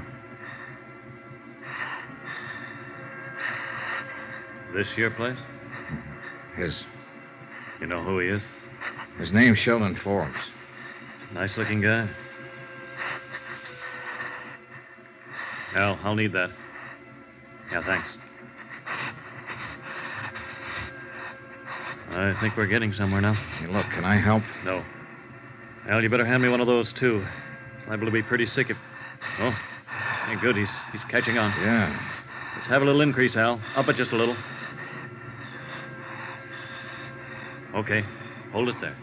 This your place? His. You know who he is? His name's Sheldon Forbes. Nice looking guy. Al, I'll need that. Yeah, thanks. I think we're getting somewhere now. Hey, look, can I help? No. Al, you better hand me one of those, too. Liable to be pretty sick if... Oh, hey, good. He's catching on. Yeah. Let's have a little increase, Al. Up it just a little. Okay. Hold it there.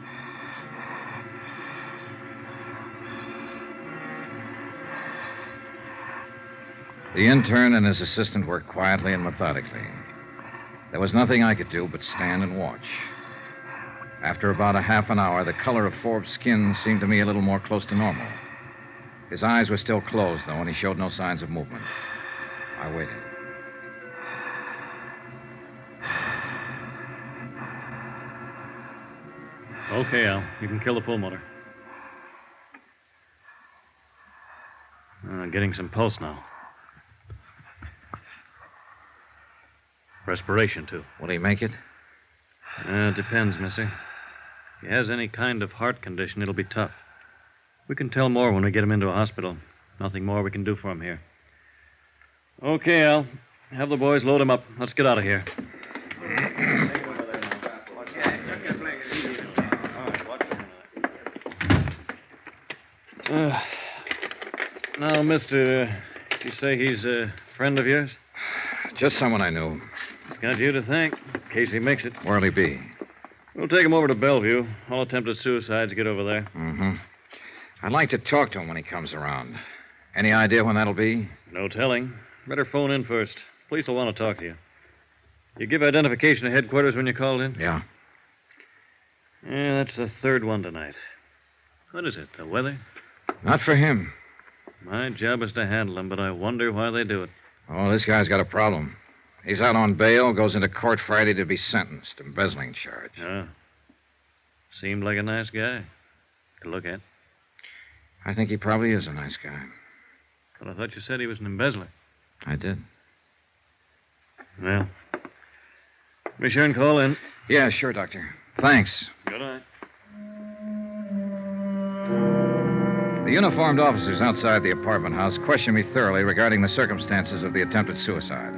The intern and his assistant worked quietly and methodically. There was nothing I could do but stand and watch. After about a half an hour, the color of Forbes' skin seemed to me a little more close to normal. His eyes were still closed, though, and he showed no signs of movement. I waited. Okay, Al. You can kill the pulmotor. Getting some pulse now. Respiration, too. Will he make it? Depends, mister. If he has any kind of heart condition, it'll be tough. We can tell more when we get him into a hospital. Nothing more we can do for him here. Okay, Al. Have the boys load him up. Let's get out of here. Now, mister, you say he's a friend of yours? Just someone I knew. He's got you to thank, in case he makes it. Where'll he be? We'll take him over to Bellevue. All attempted suicides get over there. Mm-hmm. I'd like to talk to him when he comes around. Any idea when that'll be? No telling. Better phone in first. Police will want to talk to you. You give identification to headquarters when you called in? Yeah. Yeah, that's the third one tonight. What is it, the weather? Not for him. My job is to handle them, but I wonder why they do it. Oh, this guy's got a problem. He's out on bail, goes into court Friday to be sentenced. Embezzling charge. Oh. Seemed like a nice guy to look at. I think he probably is a nice guy. But I thought you said he was an embezzler. I did. Well, be sure and call in. Yeah, sure, Doctor. Thanks. Good night. The uniformed officers outside the apartment house questioned me thoroughly regarding the circumstances of the attempted suicide.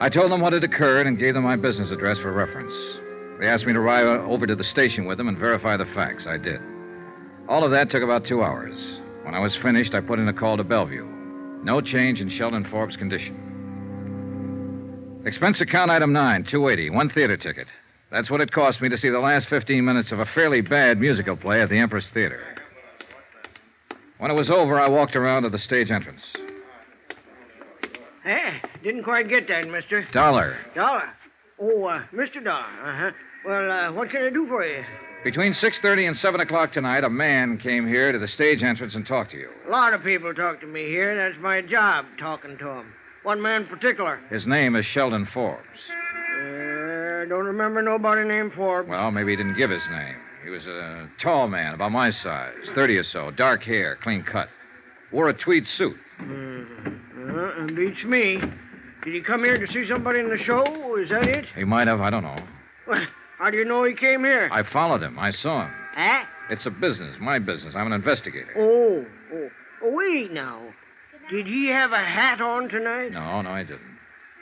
I told them what had occurred and gave them my business address for reference. They asked me to ride over to the station with them and verify the facts. I did. All of that took about 2 hours. When I was finished, I put in a call to Bellevue. No change in Sheldon Forbes' condition. Expense account item 9, $280, 1 theater ticket. That's what it cost me to see the last 15 minutes of a fairly bad musical play at the Empress Theater. When it was over, I walked around to the stage entrance. Didn't quite get that, mister. $1. Dollar? Oh, Mr. Dollar. Uh-huh. Well, what can I do for you? Between 6:30 and 7 o'clock tonight, a man came here to the stage entrance and talked to you. A lot of people talk to me here. That's my job, talking to them. One man in particular. His name is Sheldon Forbes. Don't remember nobody named Forbes. Well, maybe he didn't give his name. He was a tall man, about my size, 30 or so, dark hair, clean cut. Wore a tweed suit. Beats me. Did he come here to see somebody in the show? Is that it? He might have, I don't know. Well, how do you know he came here? I followed him. I saw him. Huh? It's a business, my business. I'm an investigator. Oh, wait now. Did he have a hat on tonight? No, I didn't.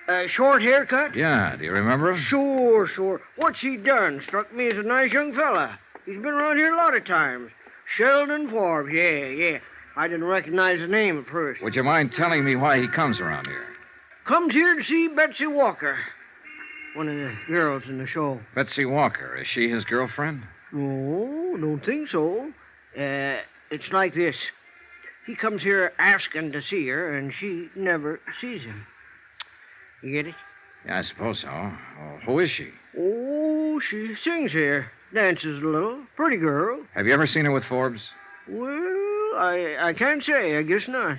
A short haircut? Yeah, do you remember him? Sure. What's he done? Struck me as a nice young fella. He's been around here a lot of times. Sheldon Forbes, yeah. I didn't recognize the name at first. Would you mind telling me why he comes around here? Comes here to see Betsy Walker. One of the girls in the show. Betsy Walker. Is she his girlfriend? No, don't think so. It's like this. He comes here asking to see her, and she never sees him. You get it? Yeah, I suppose so. Oh, who is she? Oh, she sings here. Dances a little. Pretty girl. Have you ever seen her with Forbes? Well, I can't say. I guess not.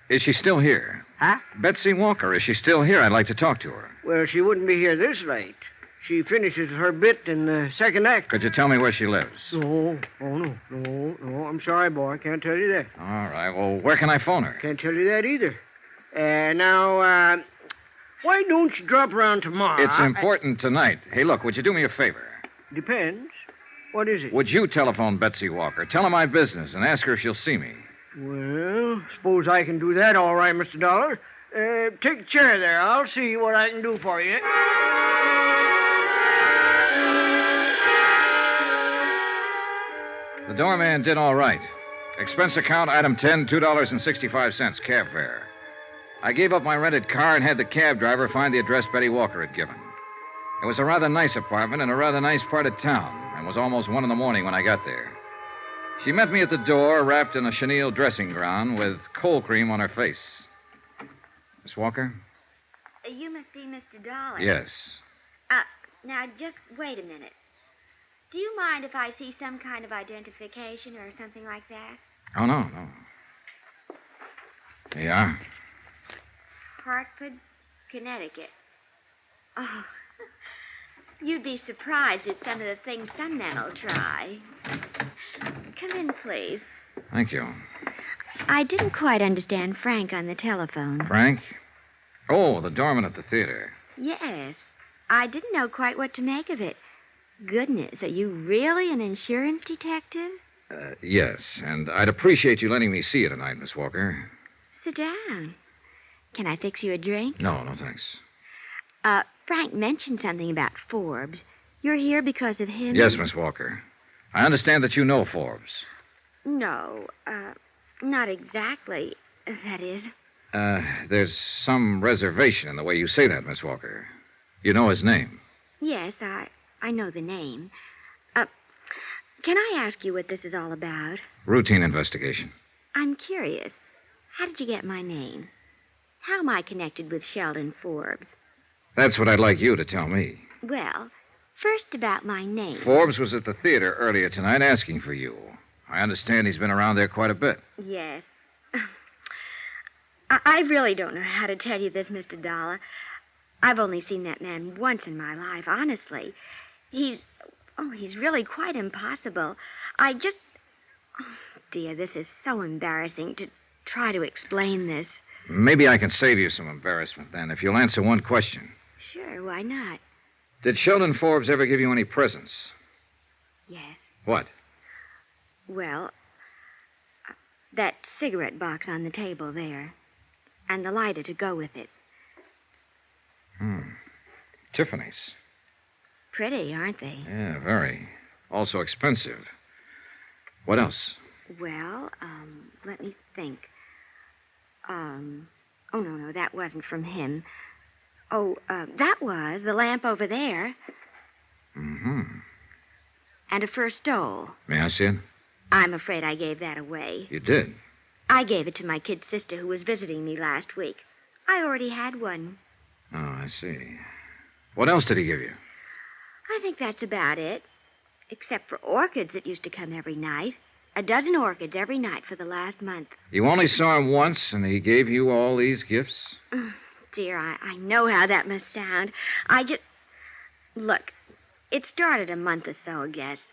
Is she still here? Huh? Betsy Walker, is she still here? I'd like to talk to her. Well, she wouldn't be here this late. She finishes her bit in the second act. Could you tell me where she lives? No. I'm sorry, boy. I can't tell you that. All right. Well, where can I phone her? Can't tell you that either. Now, why don't you drop around tomorrow? It's important tonight. Hey, look, would you do me a favor? Depends. What is it? Would you telephone Betsy Walker? Tell her my business and ask her if she'll see me. Well, suppose I can do that all right, Mr. Dollar. Take a chair there. I'll see what I can do for you. The doorman did all right. Expense account, item 10, $2.65, cab fare. I gave up my rented car and had the cab driver find the address Betty Walker had given. It was a rather nice apartment in a rather nice part of town, and was almost 1 a.m. when I got there. She met me at the door, wrapped in a chenille dressing gown with cold cream on her face. Miss Walker? You must be Mr. Dollar. Yes. Now, just wait a minute. Do you mind if I see some kind of identification or something like that? Oh, no. There you are. Hartford, Connecticut. Oh, you'd be surprised at some of the things some men will try. Come in, please. Thank you. I didn't quite understand Frank on the telephone. Frank? Oh, the doorman at the theater. Yes. I didn't know quite what to make of it. Goodness, are you really an insurance detective? Yes, and I'd appreciate you letting me see you tonight, Miss Walker. Sit down. Can I fix you a drink? No, thanks. Frank mentioned something about Forbes. You're here because of him? Yes, Miss Walker. I understand that you know Forbes. No, not exactly. That is. There's some reservation in the way you say that, Miss Walker. You know his name. Yes, I know the name. Can I ask you what this is all about? Routine investigation. I'm curious. How did you get my name? How am I connected with Sheldon Forbes? That's what I'd like you to tell me. Well, first about my name. Forbes was at the theater earlier tonight asking for you. I understand he's been around there quite a bit. Yes. I really don't know how to tell you this, Mr. Dollar. I've only seen that man once in my life, honestly. He's really quite impossible. Oh, dear, this is so embarrassing to try to explain this. Maybe I can save you some embarrassment, then, if you'll answer one question. Sure, why not? Did Sheldon Forbes ever give you any presents? Yes. What? Well, that cigarette box on the table there. And the lighter to go with it. Tiffany's. Pretty, aren't they? Yeah, very. Also expensive. What else? Well, let me think. Oh, no, that wasn't from him. That was the lamp over there. Mm-hmm. And a fur stole. May I see it? I'm afraid I gave that away. You did? I gave it to my kid sister who was visiting me last week. I already had one. Oh, I see. What else did he give you? I think that's about it. Except for orchids that used to come every night. 12 orchids every night for the last month. You only saw him once, and he gave you all these gifts? Dear, I know how that must sound. Look, it started a month or so, I guess.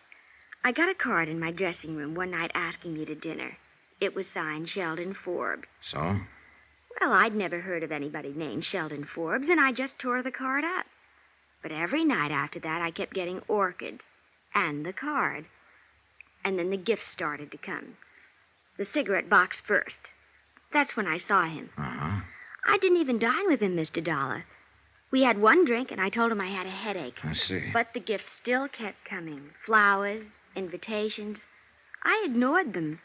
I got a card in my dressing room one night asking me to dinner. It was signed Sheldon Forbes. So? Well, I'd never heard of anybody named Sheldon Forbes, and I just tore the card up. But every night after that, I kept getting orchids and the card. And then the gifts started to come. The cigarette box first. That's when I saw him. Uh-huh. I didn't even dine with him, Mr. Dollar. We had one drink, and I told him I had a headache. I see. But the gifts still kept coming. Flowers, invitations. I ignored them.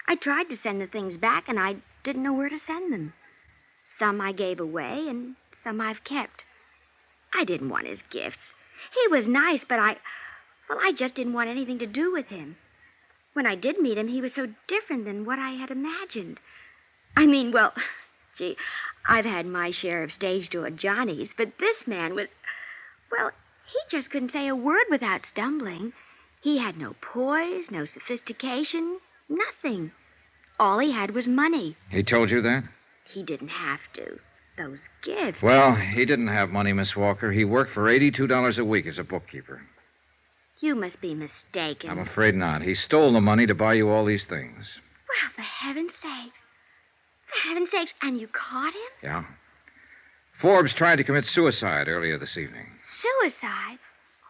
I tried to send the things back, and I didn't know where to send them. Some I gave away, and some I've kept. I didn't want his gifts. He was nice, but I just didn't want anything to do with him. When I did meet him, he was so different than what I had imagined. Gee, I've had my share of stage door Johnnies, but this man was... Well, he just couldn't say a word without stumbling. He had no poise, no sophistication, nothing. All he had was money. He told you that? He didn't have to. Those gifts. Well, he didn't have money, Miss Walker. He worked for $82 a week as a bookkeeper. You must be mistaken. I'm afraid not. He stole the money to buy you all these things. Well, for heaven's sake. For heaven's sakes, and you caught him? Yeah. Forbes tried to commit suicide earlier this evening. Suicide?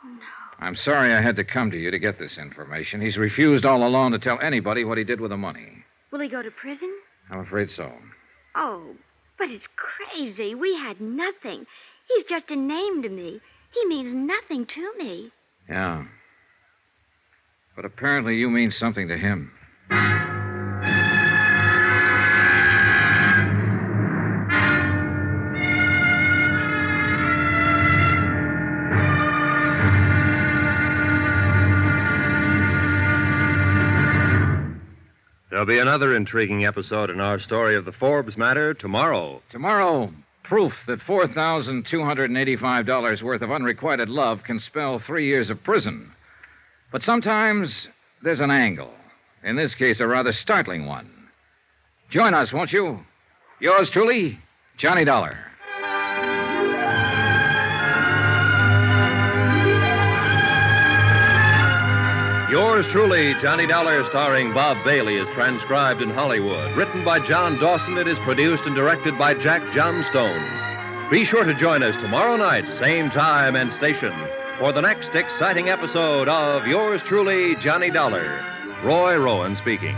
Oh, no. I'm sorry I had to come to you to get this information. He's refused all along to tell anybody what he did with the money. Will he go to prison? I'm afraid so. Oh, but it's crazy. We had nothing. He's just a name to me. He means nothing to me. Yeah. But apparently you mean something to him. There'll be another intriguing episode in our story of the Forbes matter tomorrow. Tomorrow, proof that $4,285 worth of unrequited love can spell 3 years of prison. But sometimes there's an angle. In this case, a rather startling one. Join us, won't you? Yours truly, Johnny Dollar. Yours truly, Johnny Dollar, starring Bob Bailey, is transcribed in Hollywood. Written by John Dawson, it is produced and directed by Jack Johnstone. Be sure to join us tomorrow night, same time and station, for the next exciting episode of Yours truly, Johnny Dollar. Roy Rowan speaking.